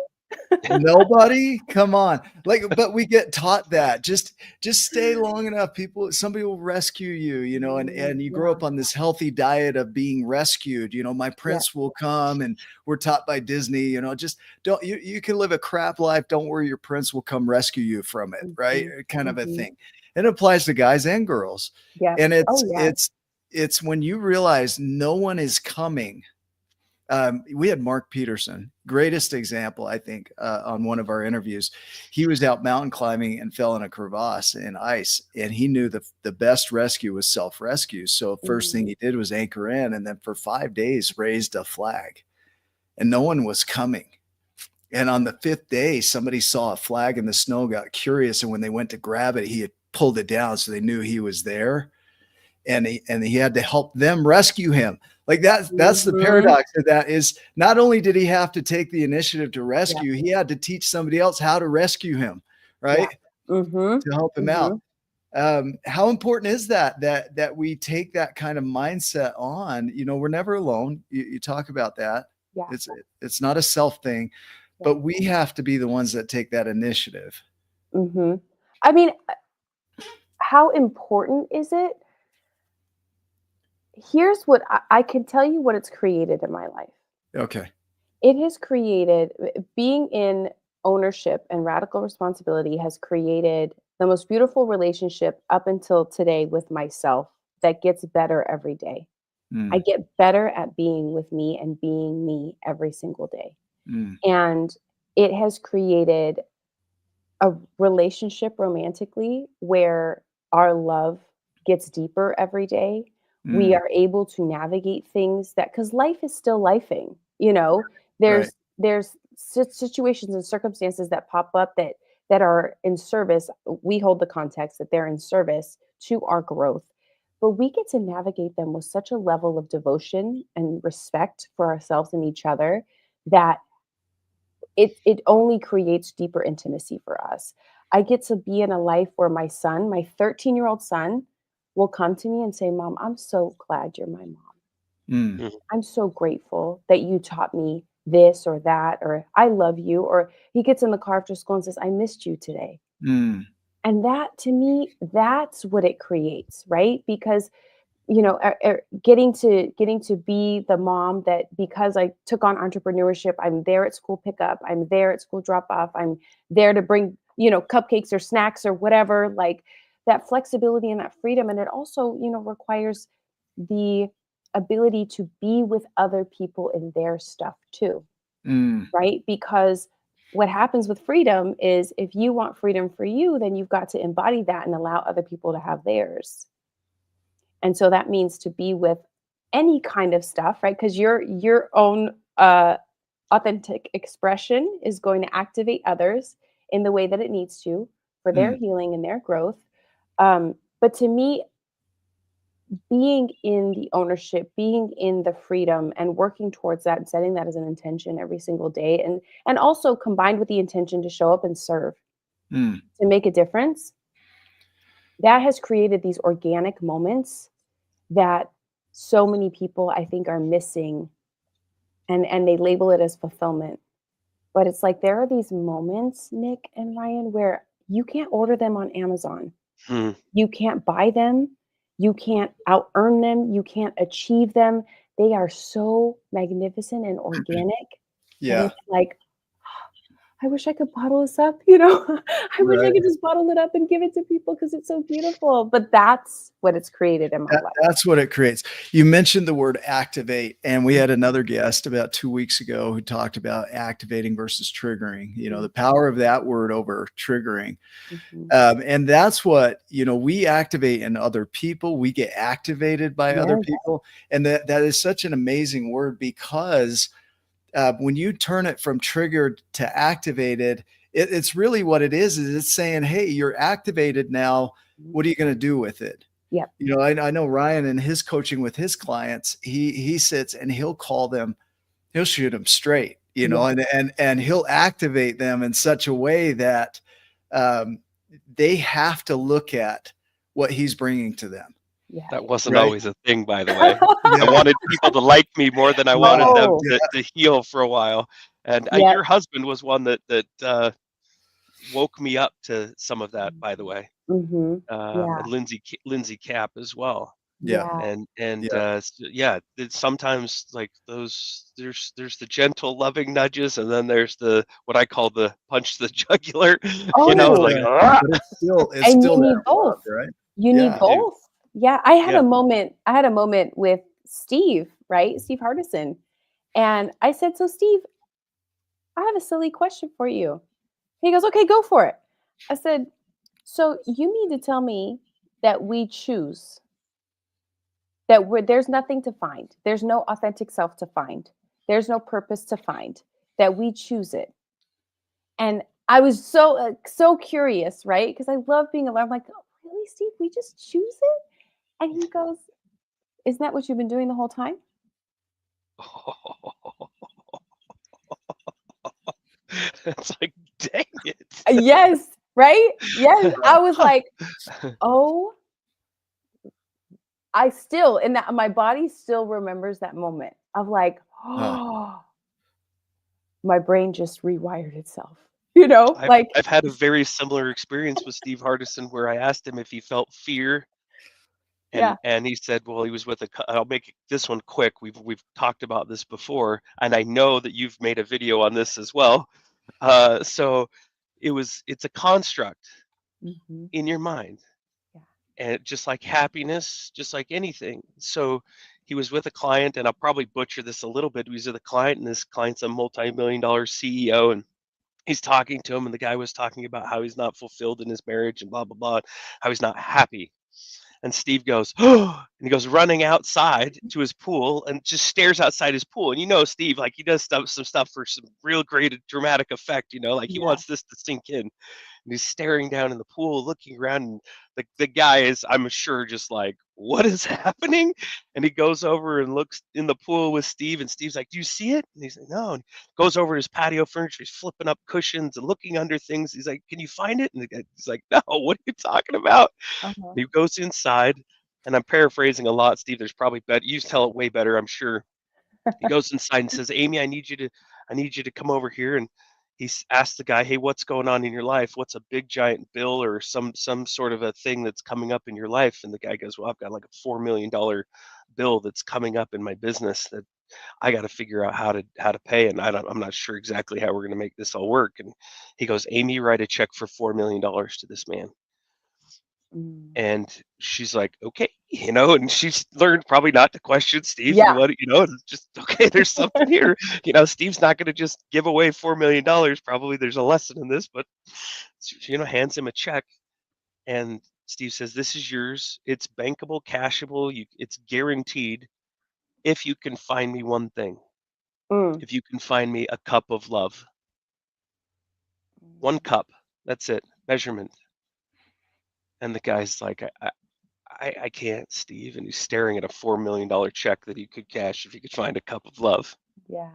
Nobody, come on. Like, but we get taught that just stay long enough. Somebody will rescue you, you know, and you grow Yeah. up on this healthy diet of being rescued. You know, my prince will come, and we're taught by Disney, you know, just don't, you can live a crap life. Don't worry, your prince will come rescue you from it. Right. Kind of a thing. And it applies to guys and girls. Yeah. And Oh, yeah. it's when you realize no one is coming. We had Mark Peterson, greatest example, I think, on one of our interviews. He was out mountain climbing and fell in a crevasse in ice, and he knew the best rescue was self-rescue. So first thing he did was anchor in, and then for 5 days raised a flag, and no one was coming. And on the 5th day, somebody saw a flag in the snow, got curious, and when they went to grab it, he had pulled it down, so they knew he was there, and he had to help them rescue him. Like that's the paradox of that is not only did he have to take the initiative to rescue, he had to teach somebody else how to rescue him, right? To help him out. How important is that we take that kind of mindset on? You know, we're never alone. You talk about that. Yeah. It's not a self thing, but we have to be the ones that take that initiative. I mean, how important is it? Here's what I can tell you what it's created in my life. Okay. It has created, being in ownership and radical responsibility has created the most beautiful relationship up until today with myself that gets better every day. I get better at being with me and being me every single day. And it has created a relationship romantically where our love gets deeper every day. We are able to navigate things that, because life is still lifing, you know, Right. there's situations and circumstances that pop up that are in service. We hold the context that they're in service to our growth, but we get to navigate them with such a level of devotion and respect for ourselves and each other that it only creates deeper intimacy for us. I get to be in a life where my son, my 13-year-old son, will come to me and say, "Mom, I'm so glad you're my mom. I'm so grateful that you taught me this or that, or I love you." Or he gets in the car after school and says, "I missed you today." And that, to me, that's what it creates, right? Because you know, getting to be the mom that, because I took on entrepreneurship, I'm there at school pickup, I'm there at school drop off, I'm there to bring, you know, cupcakes or snacks or whatever, like that flexibility and that freedom. And it also, you know, requires the ability to be with other people in their stuff too, right? Because what happens with freedom is if you want freedom for you, then you've got to embody that and allow other people to have theirs. And so that means to be with any kind of stuff, right? Because your own authentic expression is going to activate others in the way that it needs to for their healing and their growth. But to me, being in the ownership, being in the freedom, and working towards that, and setting that as an intention every single day, and also combined with the intention to show up and serve, to make a difference, that has created these organic moments that so many people, I think, are missing, and they label it as fulfillment. But it's like there are these moments, Nick and Ryan, where you can't order them on Amazon. You can't buy them. You can't out earn them. You can't achieve them. They are so magnificent and organic. And Yeah. it's like, I wish I could bottle this up, you know? I wish I Right. could just bottle it up and give it to people because it's so beautiful. But that's what it's created in my life. That's what it creates. You mentioned the word activate, and we had another guest about 2 weeks ago who talked about activating versus triggering, you know, the power of that word over triggering. And that's what, you know, we activate in other people. We get activated by other people. And that is such an amazing word, because when you turn it from triggered to activated, it's really what it is it's saying, hey, you're activated now. What are you going to do with it? Yep. You know, I know Ryan in his coaching with his clients, he sits and he'll call them, he'll shoot them straight, you know, and he'll activate them in such a way that they have to look at what he's bringing to them. Yeah. That wasn't Right. always a thing, by the way. Yeah. I wanted people to like me more than I wanted them to heal for a while. And your husband was one that woke me up to some of that, by the way. Mm-hmm. And Lindsay Cap as well. Yeah. Sometimes like those, there's the gentle, loving nudges, and then there's the what I call the punch to the jugular. You know, like but it's still you need both, right? You need both. Yeah, I had a moment with Steve, right? Steve Hardison, and I said, "So Steve, I have a silly question for you." He goes, "Okay, go for it." I said, "So you mean to tell me that we choose? That there's nothing to find. There's no authentic self to find. There's no purpose to find. That we choose it." And I was so curious, right? Because I love being alone. I'm like, "Oh, really, Steve? We just choose it?" And he goes, "Isn't that what you've been doing the whole time?" It's like, dang it. Yes, right? Yes. I was like, oh, I still, and that my body still remembers that moment of like, oh, my brain just rewired itself. You know, I've had a very similar experience with Steve Hardison where I asked him if he felt fear. And he said, well, he was with I'll make this one quick. We've talked about this before, and I know that you've made a video on this as well. So it's a construct in your mind. And just like happiness, just like anything. So he was with a client, and I'll probably butcher this a little bit. He was with a client, and this client's a multi-million-dollar CEO, and he's talking to him, and the guy was talking about how he's not fulfilled in his marriage and blah, blah, blah, how he's not happy. And Steve goes, oh, and he goes running outside to his pool and just stares outside his pool. And you know, Steve, like he does some stuff for some real great dramatic effect, you know, like he wants this to sink in. And he's staring down in the pool, looking around, and the guy is, I'm sure, just like, what is happening? And he goes over and looks in the pool with Steve, and Steve's like, do you see it? And he's like, no. And goes over to his patio furniture, he's flipping up cushions and looking under things. He's like, can you find it? And he's like, no, what are you talking about? He goes inside, and I'm paraphrasing a lot, Steve. There's probably better. You tell it way better, I'm sure. He goes inside and says, Amy, I need you to come over here. And he asked the guy, hey, what's going on in your life? What's a big giant bill or some sort of a thing that's coming up in your life? And the guy goes, well, I've got like a $4 million bill that's coming up in my business that I got to figure out how to pay, and I'm not sure exactly how we're going to make this all work. And he goes, Amy, write a check for $4 million to this man. And she's like, okay, you know, and she's learned probably not to question Steve. And what, you know, just, okay, there's something here. You know, Steve's not going to just give away $4 million. Probably there's a lesson in this, but, you know, hands him a check. And Steve says, this is yours. It's bankable, cashable. It's guaranteed if you can find me one thing. If you can find me a cup of love. One cup. That's it. Measurement. And the guy's like, I can't, Steve. And he's staring at a $4 million check that he could cash if he could find a cup of love. Yeah.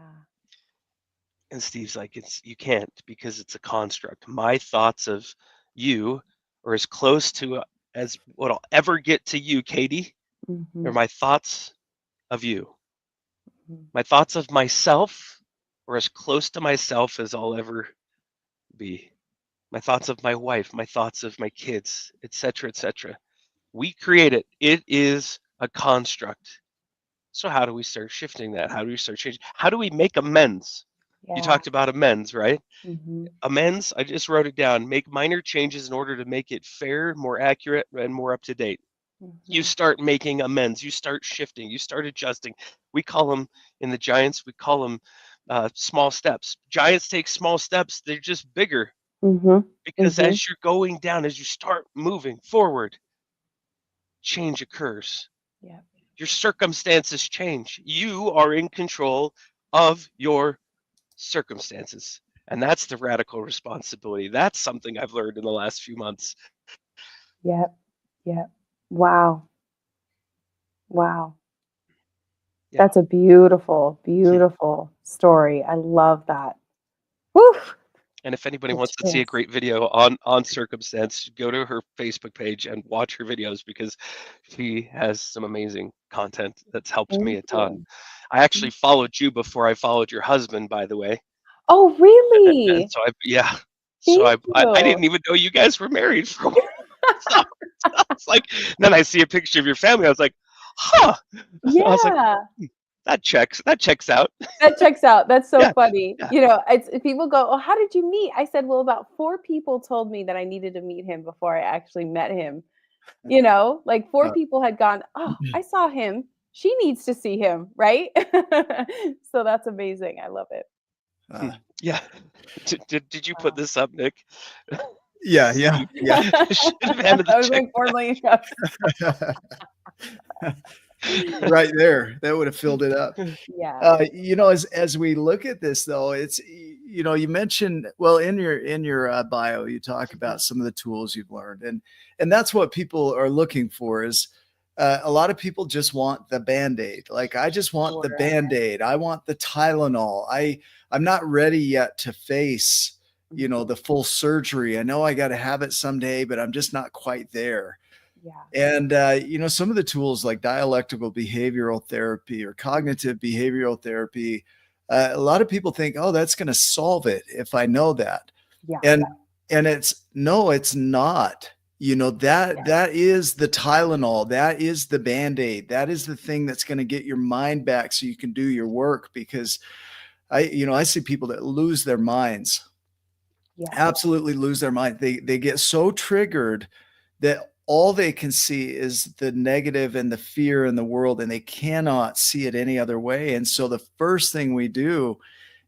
And Steve's like, you can't, because it's a construct. My thoughts of you are as close to as what I'll ever get to you, Katie. They're my thoughts of you. My thoughts of myself are as close to myself as I'll ever be. My thoughts of my wife, my thoughts of my kids, etc., etc. We create it. It is a construct. So how do we start shifting that? How do we start changing? How do we make amends? You talked about amends, right? Amends, I just wrote it down. Make minor changes in order to make it fair, more accurate, and more up to date. You start making amends. You start shifting. You start adjusting. We call them, in the Giants, we call them small steps. Giants take small steps. They're just bigger. Because as you're going down, as you start moving forward, change occurs. Your circumstances change. You are in control of your circumstances. And that's the radical responsibility. That's something I've learned in the last few months. Yep. Wow. Wow. Yeah. That's a beautiful, beautiful story. I love that. Woo! And if anybody The wants to see a chills. great video on Circumstance, go to her Facebook page and watch her videos because she has some amazing content that's helped me Thank a ton. you. I actually followed you before I followed your husband, by the way. Oh, And really? so so Thank I you. didn't even know you guys were married for a while. So it's like, then I see a picture of your family. I was like, huh. I was like, Yeah. that checks out. That checks out. That's so Yeah, funny. yeah. You know, it's people go, "Oh, how did you meet?" I said, "Well, about 4 people told me that I needed to meet him before I actually met him." You know, like 4 Uh, people had gone, "Oh, I saw him. She needs to see him," right? So that's amazing. I love it. uh, Yeah. Did you put Wow. this up, Nick? yeah, yeah, Steve yeah. should have handed the I was check like 4 million cups. Right there, that would have filled it up. Yeah. As we look at this though, you mentioned, well, in your bio, you talk about some of the tools you've learned, and that's what people are looking for is a lot of people just want the Band-Aid. Like, I just want the Sure. Band-Aid. I want the Tylenol. I'm not ready yet to face, Mhm. the full surgery. I know I got to have it someday, but I'm just not quite there. Yeah. And, some of the tools like dialectical behavioral therapy or cognitive behavioral therapy, a lot of people think, oh, that's going to solve it if I know that. Yeah. And, and no, it's not. Yeah. That is the Tylenol. That is the Band-Aid. That is the thing that's going to get your mind back so you can do your work. Because I see people that lose their minds, Yeah. absolutely lose their mind. They get so triggered that all they can see is the negative and the fear in the world, and they cannot see it any other way. And so the first thing we do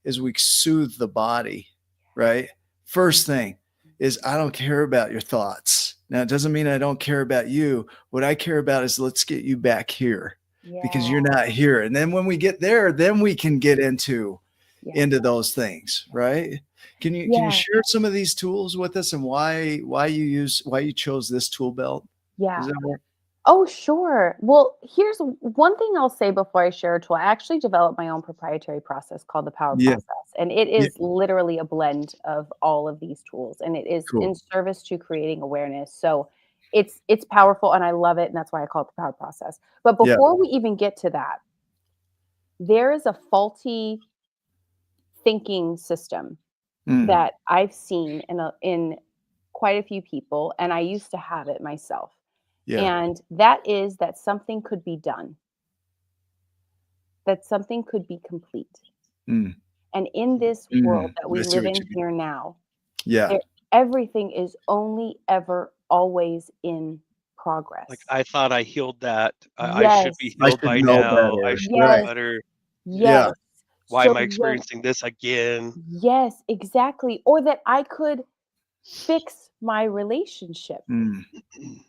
is we soothe the body, right? First thing is, I don't care about your thoughts. Now, it doesn't mean I don't care about you. What I care about is, let's get you back here because Yeah. you're not here. And then when we get there, then we can get into Yeah. those things, right? Can you Yeah. share some of these tools with us and why you chose this tool belt? Yeah. Is that what? Oh, sure. Well, here's one thing I'll say before I share a tool. I actually developed my own proprietary process called the Power Yeah, Process, and it yeah, is literally a blend of all of these tools, and it is cool. in service to creating awareness. So it's powerful, and I love it, and that's why I call it the Power Process. But Yeah. before we even get to that, there is a faulty thinking system Mm, that I've seen in quite a few people, and I used to have it myself. yeah. And that is that something could be done, that something could be complete. Mm, And in this world that I we see live what in you mean. here now, Yeah. there, everything is only ever always in Like, progress. I thought I healed that. I should be Yes, I healed should by know now. I better. should know Right. yes, better. Yeah. yes. Why am So I when, experiencing this again? yes, exactly. Or that I could fix my relationship. Mm,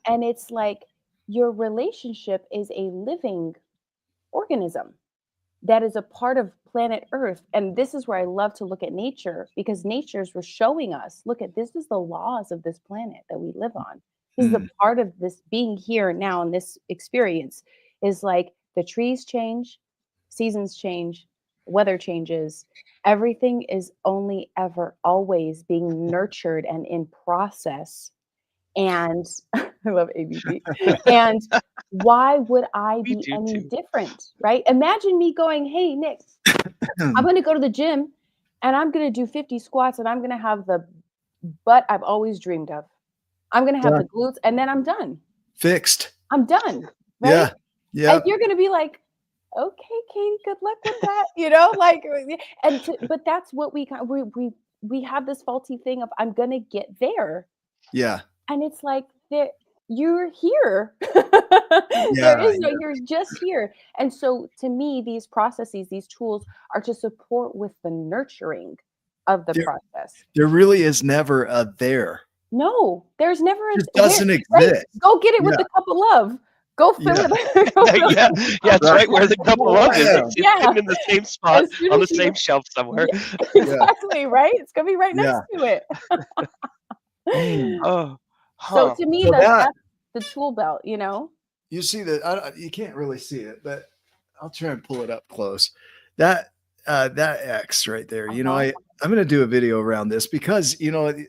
And it's like your relationship is a living organism that is a part of planet Earth. And this is where I love to look at nature because nature's was showing us, look at this is the laws of this planet that we live on. This is a mm. part of this being here now in this experience is like the trees change, seasons change, weather changes. Everything is only ever always being nurtured and in process. And I love ABB. And why would I We be do any too. different, right? Imagine me going, "Hey, Nick, I'm gonna go to the gym and I'm gonna do 50 squats and I'm gonna have the butt I've always dreamed of. I'm gonna have Done. the glutes and then I'm done. Fixed. I'm done." Right? Yeah. And Yep. you're gonna be like, "Okay, Katie, good luck with that," but that's what we have this faulty thing of I'm gonna get there. Yeah. And it's like you're here. There Yeah. is no, you're just here. And so to me, these processes, these tools are to support with the nurturing of the There process. there really is never a there. No, there's never a It just there, doesn't right? exist. Go get it with Yeah. the cup of love. Go fill Yeah. it. Go fill Yeah, it. yeah, it's Right. right where the cup of love is. Yeah. It's Yeah. sitting in the same spot As soon on the as you same shelf somewhere. yeah, Yeah. exactly, right? It's gonna be right next Yeah. to it. Mm. Oh, So huh. to me, So that that's the tool belt, you know? you see that, you can't really see it, but I'll try and pull it up close. That X right there, I'm going to do a video around this because,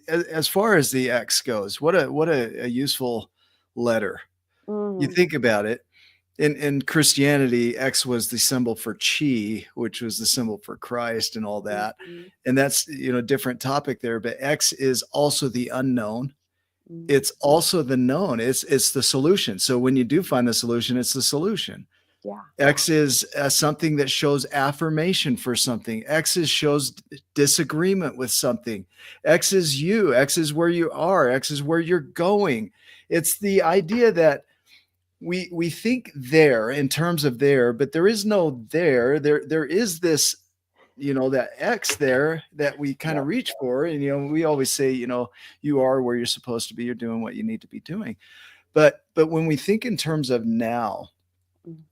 as far as the X goes, what a useful letter. You think about it. In Christianity, X was the symbol for chi, which was the symbol for Christ and all that. And that's, different topic there, but X is also the unknown. It's also the known. It's the solution. So when you do find the solution, it's the solution. Yeah. X is something that shows affirmation for something. X shows disagreement with something. X is you. X is where you are. X is where you're going. It's the idea that we think there in terms of there, but there is no there. There is this, that X there that we kind of reach for. And, we always say, you are where you're supposed to be. You're doing what you need to be doing. But when we think in terms of now,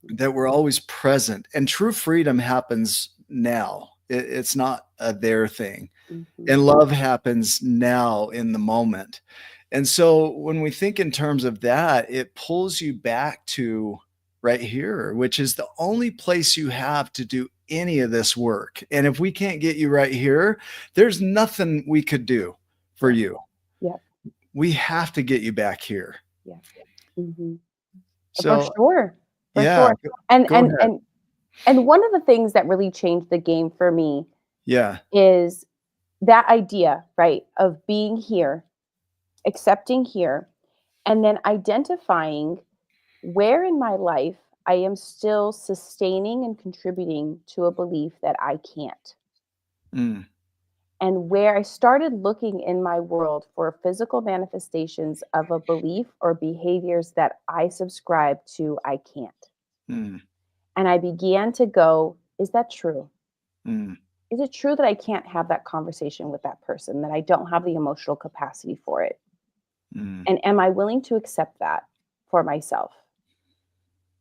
that we're always present, and true freedom happens now. It's not a there thing. And love happens now in the moment. And so when we think in terms of that, it pulls you back to right here, which is the only place you have to do any of this work. And if we can't get you right here, there's nothing we could do for you. Yeah. We have to get you back here. Yeah. So for sure. For yeah. sure. And one of the things that really changed the game for me is that idea, right, of being here, accepting here, and then identifying where in my life I am still sustaining and contributing to a belief that I can't. And where I started looking in my world for physical manifestations of a belief or behaviors that I subscribe to, I can't. And I began to go, is that true? Is it true that I can't have that conversation with that person, that I don't have the emotional capacity for it? And am I willing to accept that for myself?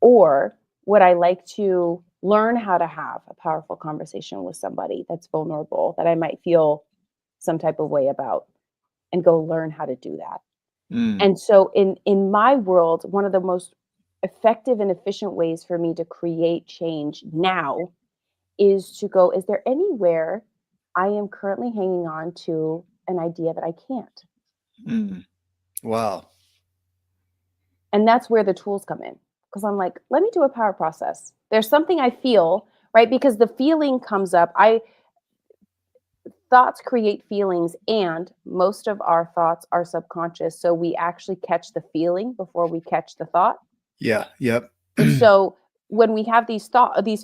Or would I like to learn how to have a powerful conversation with somebody that's vulnerable, that I might feel some type of way about, and go learn how to do that? And so in my world, one of the most effective and efficient ways for me to create change now is to go, is there anywhere I am currently hanging on to an idea that I can't? Wow. And that's where the tools come in. Because I'm like, let me do a power process. There's something I feel, right? Because the feeling comes up. Thoughts create feelings, and most of our thoughts are subconscious. So we actually catch the feeling before we catch the thought. Yeah. Yep. And so when we have these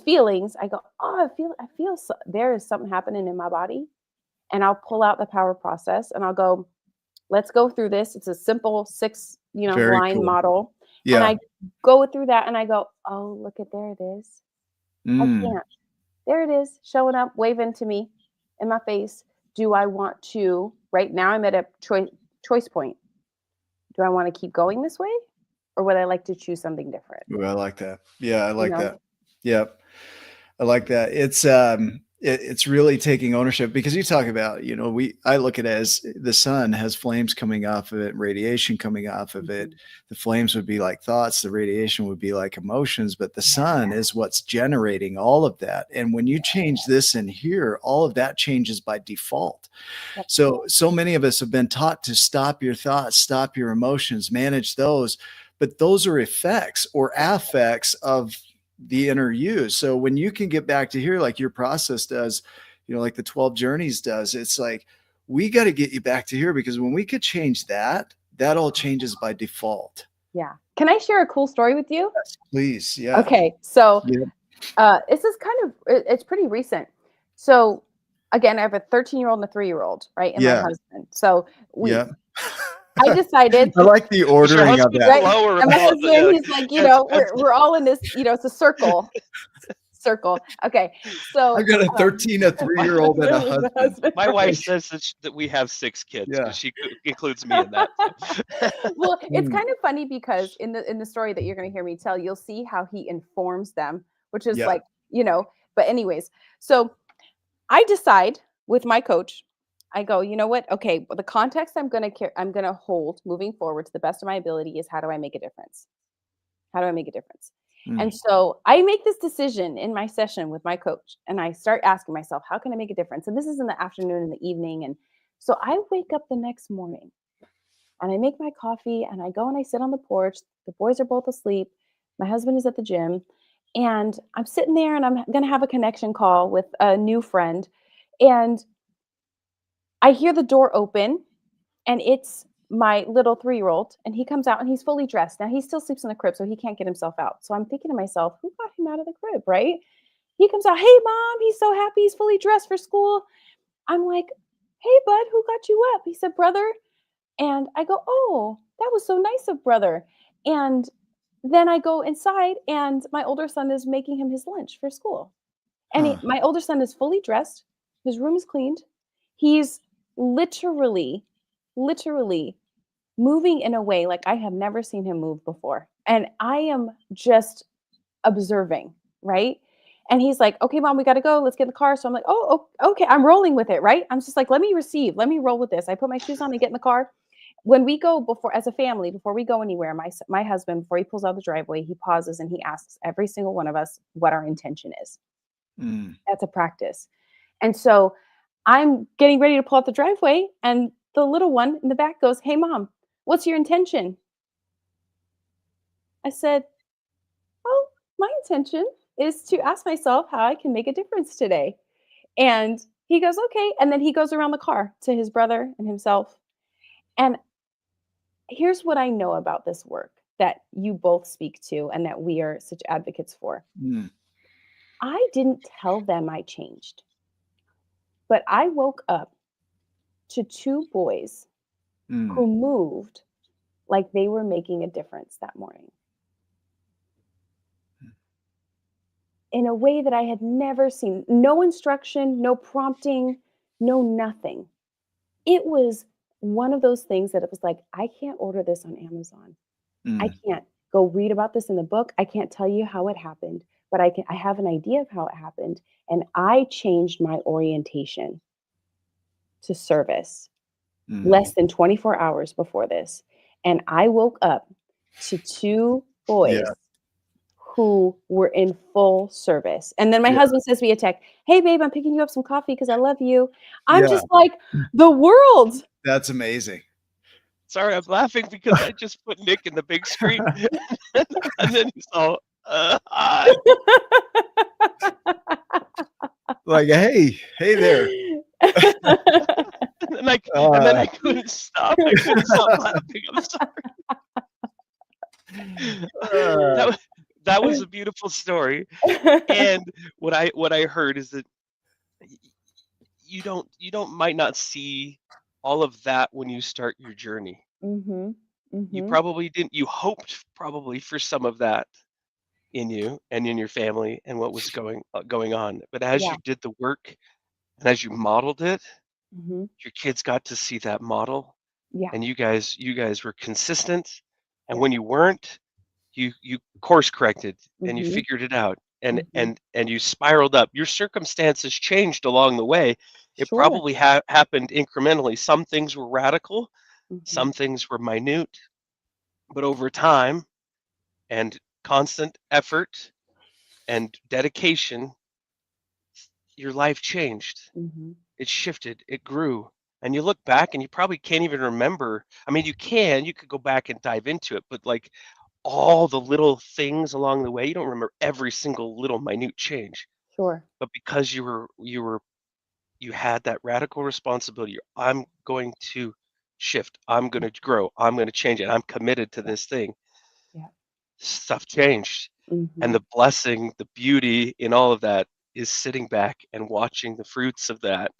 feelings, I go, oh, I feel there is something happening in my body. And I'll pull out the power process and I'll go, let's go through this. It's a simple 6, line model. Yeah. And I go through that and I go, oh, look at, there it is. I can't. There it is, showing up, waving to me in my face. Do I want to, right now I'm at a choice point. Do I want to keep going this way? Or would I like to choose something different? Ooh, I like that. Yeah, I like that. Yep. I like that. It's really taking ownership, because you talk about, I look at it as the sun has flames coming off of it, radiation coming off of it. The flames would be like thoughts. The radiation would be like emotions, but the sun is what's generating all of that. And when you change this in here, all of that changes by default. So many of us have been taught to stop your thoughts, stop your emotions, manage those, but those are effects or affects of the inner you. So when you can get back to here, like your process does, like the 12 journeys does, it's like, we got to get you back to here, because when we could change that all changes by default. Yeah. Can I share a cool story with you? Yes, please. Yeah. Okay. So this is it's pretty recent. So again, I have a 13-year-old and a 3-year-old, right? And my husband. So I decided. I like the ordering of that. Right? And my husband, he's like, we're all in this, it's a circle. Okay. So I've got a 13, a 3-year-old, and a husband. My wife says that we have 6 kids, because she includes me in that. Well, it's kind of funny, because in the story that you're going to hear me tell, you'll see how he informs them, which is like, but anyways, so I decide with my coach, I go, you know what? Okay, well, the context I'm going to hold moving forward to the best of my ability is, how do I make a difference? How do I make a difference? And so I make this decision in my session with my coach, and I start asking myself, how can I make a difference? And this is in the afternoon and the evening. And so I wake up the next morning and I make my coffee and I go and I sit on the porch. The boys are both asleep. My husband is at the gym. And I'm sitting there and I'm going to have a connection call with a new friend. And I hear the door open, and it's my little 3-year-old, and he comes out and he's fully dressed. Now he still sleeps in the crib, so he can't get himself out. So I'm thinking to myself, who got him out of the crib, right? He comes out, hey mom, he's so happy, he's fully dressed for school. I'm like, hey bud, who got you up? He said, brother. And I go, oh, that was so nice of brother. And then I go inside, and my older son is making him his lunch for school. And my older son is fully dressed. His room is cleaned. He's literally moving in a way like I have never seen him move before. And I am just observing, right? And he's like, okay, mom, we got to go. Let's get in the car. So I'm like, oh, okay. I'm rolling with it, right? I'm just like, let me roll with this. I put my shoes on and get in the car. When we go as a family, before we go anywhere, my husband, before he pulls out the driveway, he pauses and he asks every single one of us what our intention is. That's a practice. And so I'm getting ready to pull out the driveway, and the little one in the back goes, hey mom, what's your intention? I said, oh, my intention is to ask myself how I can make a difference today. And he goes, okay. And then he goes around the car to his brother and himself. And here's what I know about this work that you both speak to and that we are such advocates for. I didn't tell them I changed, but I woke up to 2 boys who moved like they were making a difference that morning in a way that I had never seen. No instruction, no prompting, no nothing. It was one of those things that it was like, I can't order this on Amazon. I can't go read about this in the book. I can't tell you how it happened, but I have an idea of how it happened. And I changed my orientation to service less than 24 hours before this. And I woke up to 2 boys who were in full service. And then my husband says via text, hey babe, I'm picking you up some coffee because I love you. I'm just like, the world. That's amazing. Sorry, I'm laughing because I just put Nick in the big screen. And then he's all, hi. Like, hey there. And then I couldn't stop. I couldn't stop laughing. I'm sorry. That was a beautiful story. And what I heard is that you might not see all of that when you start your journey. You probably didn't. You hoped probably for some of that in you and in your family and what was going on. But as you did the work and as you modeled it, your kids got to see that model. And you guys were consistent. And when you weren't, you course corrected and you figured it out. And you spiraled up. Your circumstances changed along the way. It probably happened incrementally. Some things were radical, some things were minute, but over time and constant effort and dedication, your life changed. It shifted, it grew. And you look back and you probably can't even remember. I mean, you could go back and dive into it, but like all the little things along the way, you don't remember every single little minute change. But because you had that radical responsibility, I'm going to shift, I'm going to grow, I'm going to change it, I'm committed to this thing. Stuff changed. And the blessing, the beauty in all of that is sitting back and watching the fruits of that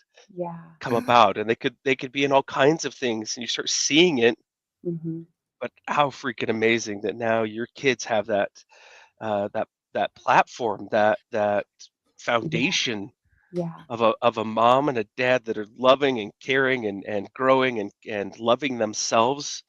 come about. And they could be in all kinds of things, and you start seeing it. But how freaking amazing that now your kids have that that platform, that foundation of a mom and a dad that are loving and caring and growing and loving themselves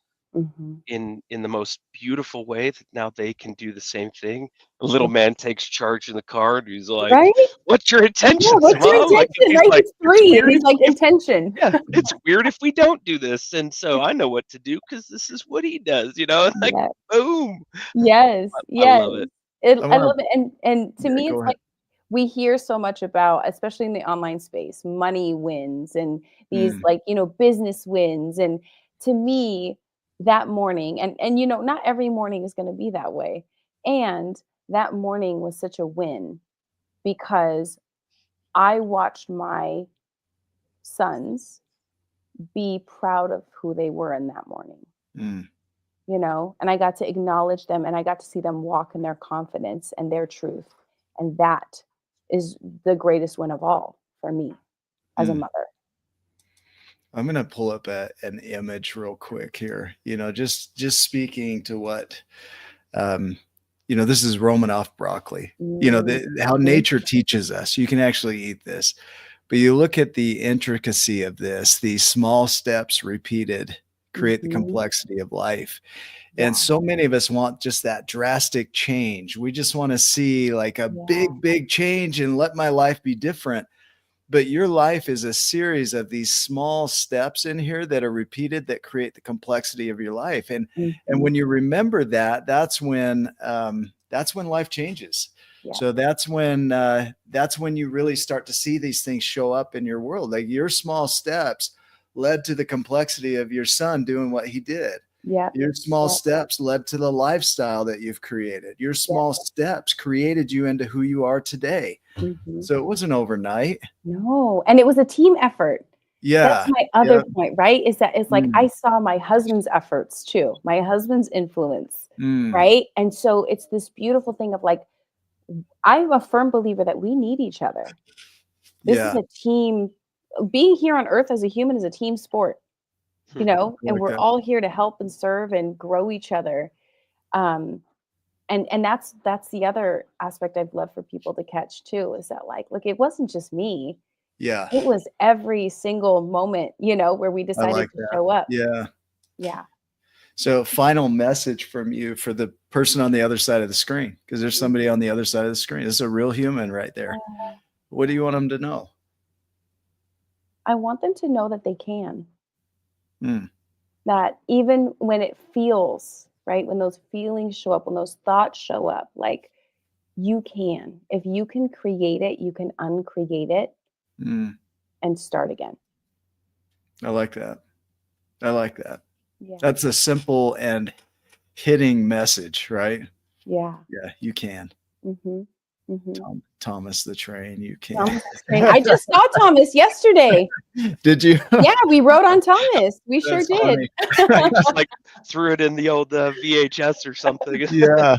in the most beautiful way that now they can do the same thing. The little man takes charge in the car and he's like, Right? "What's your Yeah, intentions, what's your Mom?" Like, intention, he's right? like, He's "It's 3 and weird he's like, if intention. yeah, it's weird if we don't do this, and so I know what to do because this is what he does," you know? Like, Yeah. boom. Yes, I yes. love it. I I want love it, and to, to yeah, me, go it's ahead. like we hear so much about, especially in the online space, money wins and these Mm, like, business wins. And to me, that morning, and not every morning is gonna be that way. And that morning was such a win because I watched my sons be proud of who they were in that morning. mm, And I got to acknowledge them and I got to see them walk in their confidence and their truth. And that is the greatest win of all for me as a mm. mother. I'm gonna pull up an image real quick here. Just speaking to what, um, this is Romanoff broccoli. How Mhm. nature teaches us. You can actually eat this, but you look at the intricacy of this. These small steps repeated create the Mhm. complexity of life. And Yeah. so many of us want just that drastic change. We just want to see like a Yeah. big change and let my life be different. But your life is a series of these small steps in here that are repeated that create the complexity of your life. And Mhm. when you remember that, that's when life changes. Yeah. So that's when you really start to see these things show up in your world. Like your small steps led to the complexity of your son doing what he did. Yeah. Your small Yeah. steps led to the lifestyle that you've created. Your Yeah. small steps created you into who you are today. Mhm. So it wasn't overnight. No, and it was a team effort. That's Yeah. my other Yeah. point, right? Is that it's like I Mm. saw my husband's efforts too, my husband's influence, Mm. right? And so it's this beautiful thing of like, I'm a firm believer that we need each other. This is Yeah. a team. Being here on earth as a human is a team sport, Hmm. I and like we're that. all here to help and serve and grow each other. Um, and that's the other aspect I'd love for people to catch too, is that like, look, it wasn't just me. Yeah. It was every single moment, where we I decided like to that. show up. Yeah. Yeah. So final message from you for the person on the other side of the screen, because there's somebody on the other side of the screen. This is a real human right there. What do you want them to know? I want them to know that they can. Mm. That even when it feels, right, when those feelings show up, when those thoughts show up, like you can. If you can create it, you can uncreate it Mm. and start again. I like that. I like that. Yeah. That's a simple and hitting message, right? Yeah. Yeah, you can. Mhm. Mhm. Thomas the Train, you can. Thomas the Train. I just saw Thomas yesterday. Did you? Yeah, we rode on Thomas. We sure That's did. funny. You just, like, threw it in the old, VHS or something. Yeah.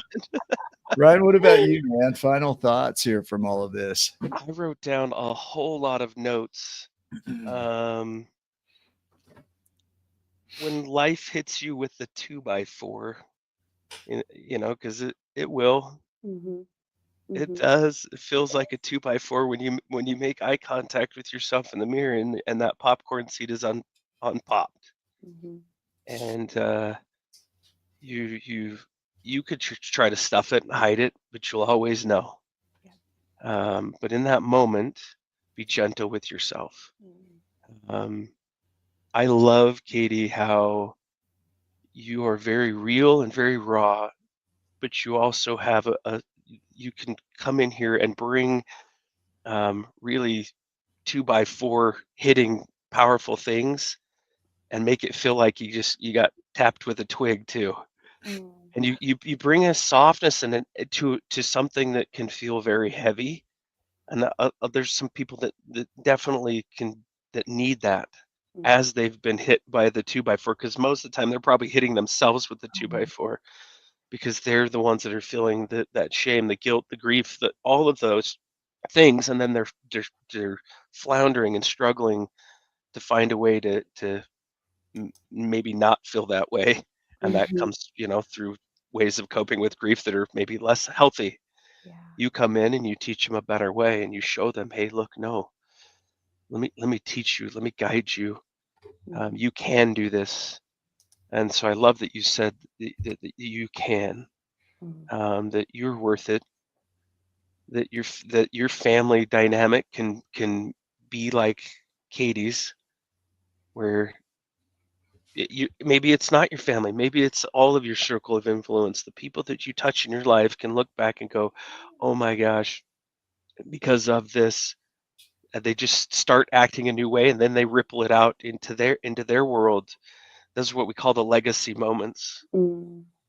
Ryan, what about you, man? Final thoughts here from all of this. I wrote down a whole lot of notes. Um, when life hits you with the 2x4, because it will. Mhm. It Mhm. does. It feels like a 2x4 when you make eye contact with yourself in the mirror and that popcorn seat is unpopped. Mhm. And you you you could try to stuff it and hide it, but you'll always know. Yeah. But in that moment, be gentle with yourself. Mm. Um, I love, Katie, how you are very real and very raw, but you also have you can come in here and bring really 2x4 hitting powerful things and make it feel like you got tapped with a twig too. Mm. And you bring a softness and to something that can feel very heavy. And there's some people that definitely that need that Mm. as they've been hit by the 2x4, because most of the time they're probably hitting themselves with the Oh, 2x4 because they're the ones that are feeling that shame, the guilt, the grief, that all of those things, and then they're floundering and struggling to find a way to maybe not feel that way, and that mhm. comes through ways of coping with grief that are maybe less healthy. Yeah. You come in and you teach them a better way, and you show them, hey, look, no, let me teach you, let me guide you. Mhm. You can do this. And so I love that you said that you can, that you're worth it, that your family dynamic can be like Katie's, where maybe it's not your family, maybe it's all of your circle of influence. The people that you touch in your life can look back and go, "Oh my gosh, because of this," they just start acting a new way, and then they ripple it out into their world. Those are what we call the legacy moments. You're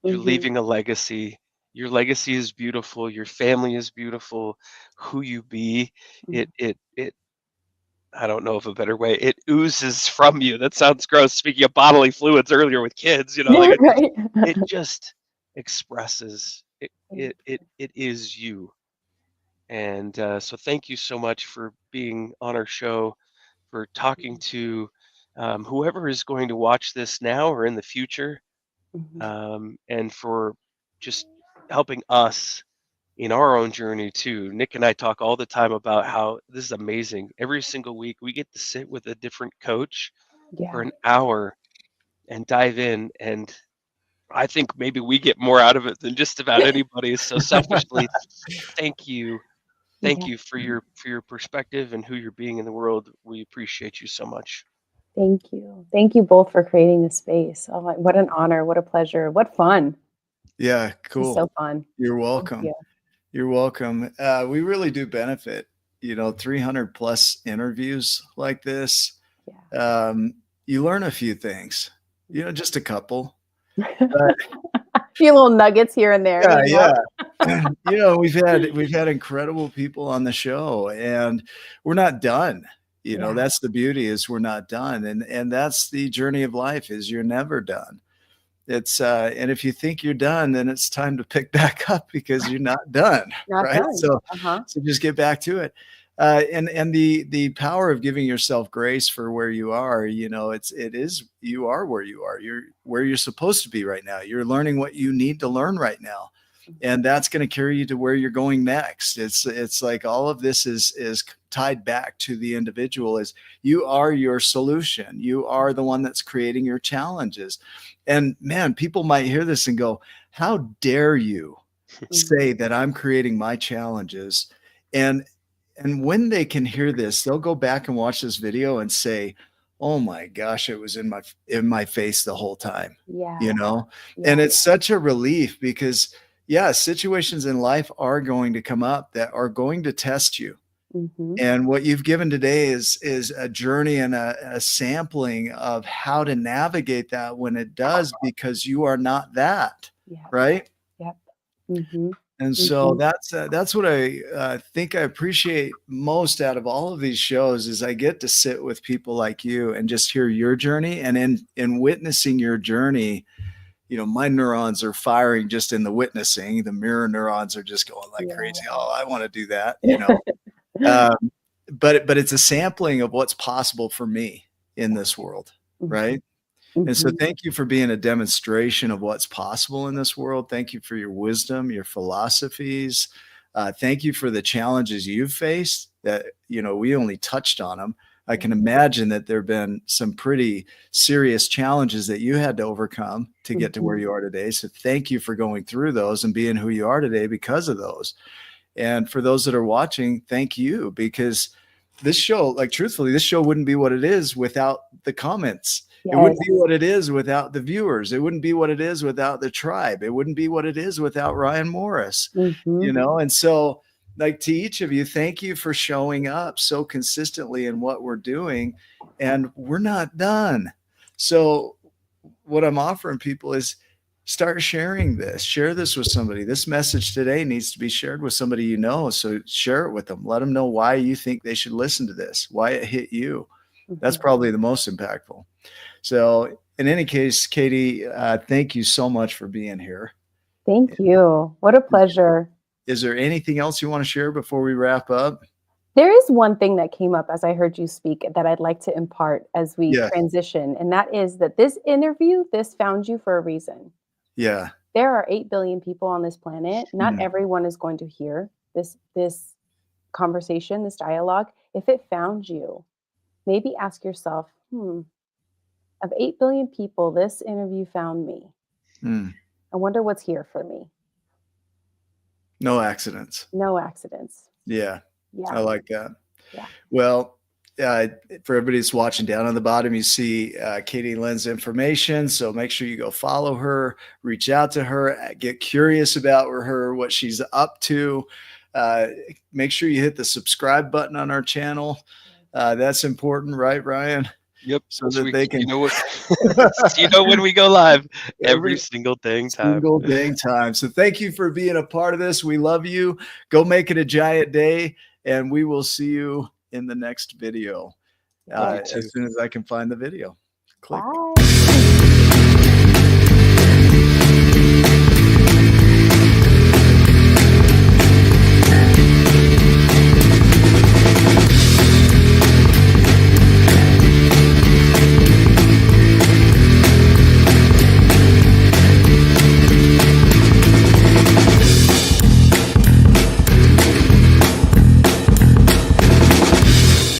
Mm-hmm. leaving a legacy. Your legacy is beautiful. Your family is beautiful. Who you be, it I don't know of a better way. It oozes from you. That sounds gross. Speaking of bodily fluids earlier with kids, like Right. it just expresses. It is you. And so thank you so much for being on our show, for talking to whoever is going to watch this now or in the future, and for just helping us in our own journey too. Nick and I talk all the time about how this is amazing. Every single week we get to sit with a different coach for Yeah. an hour and dive in, and I think maybe we get more out of it than just about anybody. So selfishly, thank you. Thank Yeah. you for your perspective and who you're being in the world. We appreciate you so much. Thank you. Thank you both for creating this space. Oh, what an honor. What a pleasure. What fun. Yeah, This is cool. so fun. You're Thank welcome. you. You're welcome. We really do benefit, 300 plus interviews like this. Yeah. You learn a few things, just a couple. A few little nuggets here and there, Yeah. We've had incredible people on the show, and we're not done. Yeah. That's the beauty, is we're not done. And that's the journey of life, is you're never done. And if you think you're done, then it's time to pick back up, because you're not done. Not Right. done. So Uh-huh. just get back to it. And the power of giving yourself grace for where you are, you are where you are. You're where you're supposed to be right now. You're learning what you need to learn right now. And that's going to carry you to where you're going next. It's like all of this is tied back to the individual. Is you are your solution. You are the one that's creating your challenges. And man, people might hear this and go, how dare you say that I'm creating my challenges? And when they can hear this, they'll go back and watch this video and say, oh my gosh, it was in my face the whole time. Yeah. And it's such a relief, because situations in life are going to come up that are going to test you. And what you've given today is a journey and a sampling of how to navigate that when it does, because you are not that. Yeah. Right. Yep. Mm-hmm. And so that's what I think I appreciate most out of all of these shows, is I get to sit with people like you and just hear your journey. And in witnessing your journey, my neurons are firing just in the witnessing. The mirror neurons are just going like crazy. Oh, I want to do that, but it's a sampling of what's possible for me in this world. Right. And so thank you for being a demonstration of what's possible in this world. Thank you for your wisdom, your philosophies. Thank you for the challenges you've faced that, we only touched on them. I can imagine that there have been some pretty serious challenges that you had to overcome to get to where you are today. So thank you for going through those and being who you are today because of those. And for those that are watching, thank you, because this show, like truthfully, this show wouldn't be what it is without the comments. It wouldn't be what it is without the viewers. It wouldn't be what it is without the tribe. It wouldn't be what it is without Ryan Morris, And so, like, to each of you, thank you for showing up so consistently in what we're doing. And we're not done. So what I'm offering people is start sharing this. Share this with somebody. This message today needs to be shared with somebody so share it with them. Let them know why you think they should listen to this, why it hit you. That's probably the most impactful. So in any case, Katie, thank you so much for being here. Thank you. What a pleasure. Is there anything else you want to share before we wrap up? There is one thing that came up as I heard you speak that I'd like to impart as we transition. And that is that this interview, this found you for a reason. Yeah. There are 8 billion people on this planet. Not everyone is going to hear this conversation, this dialogue. If it found you, maybe ask yourself, Of 8 billion people, this interview found me. Mm. I wonder what's here for me. No accidents. No accidents. Yeah. Yeah. I like that. Yeah. Well, for everybody that's watching, down on the bottom, you see Katie Lynn's information. So make sure you go follow her, reach out to her, get curious about her, what she's up to. Make sure you hit the subscribe button on our channel. That's important, right, Ryan? Yep. So that they can, you know what, you know, when we go live, every single dang time. So thank you for being a part of this. We love you. Go make it a giant day, and we will see you in the next video as soon as I can find the video. Click. Bye.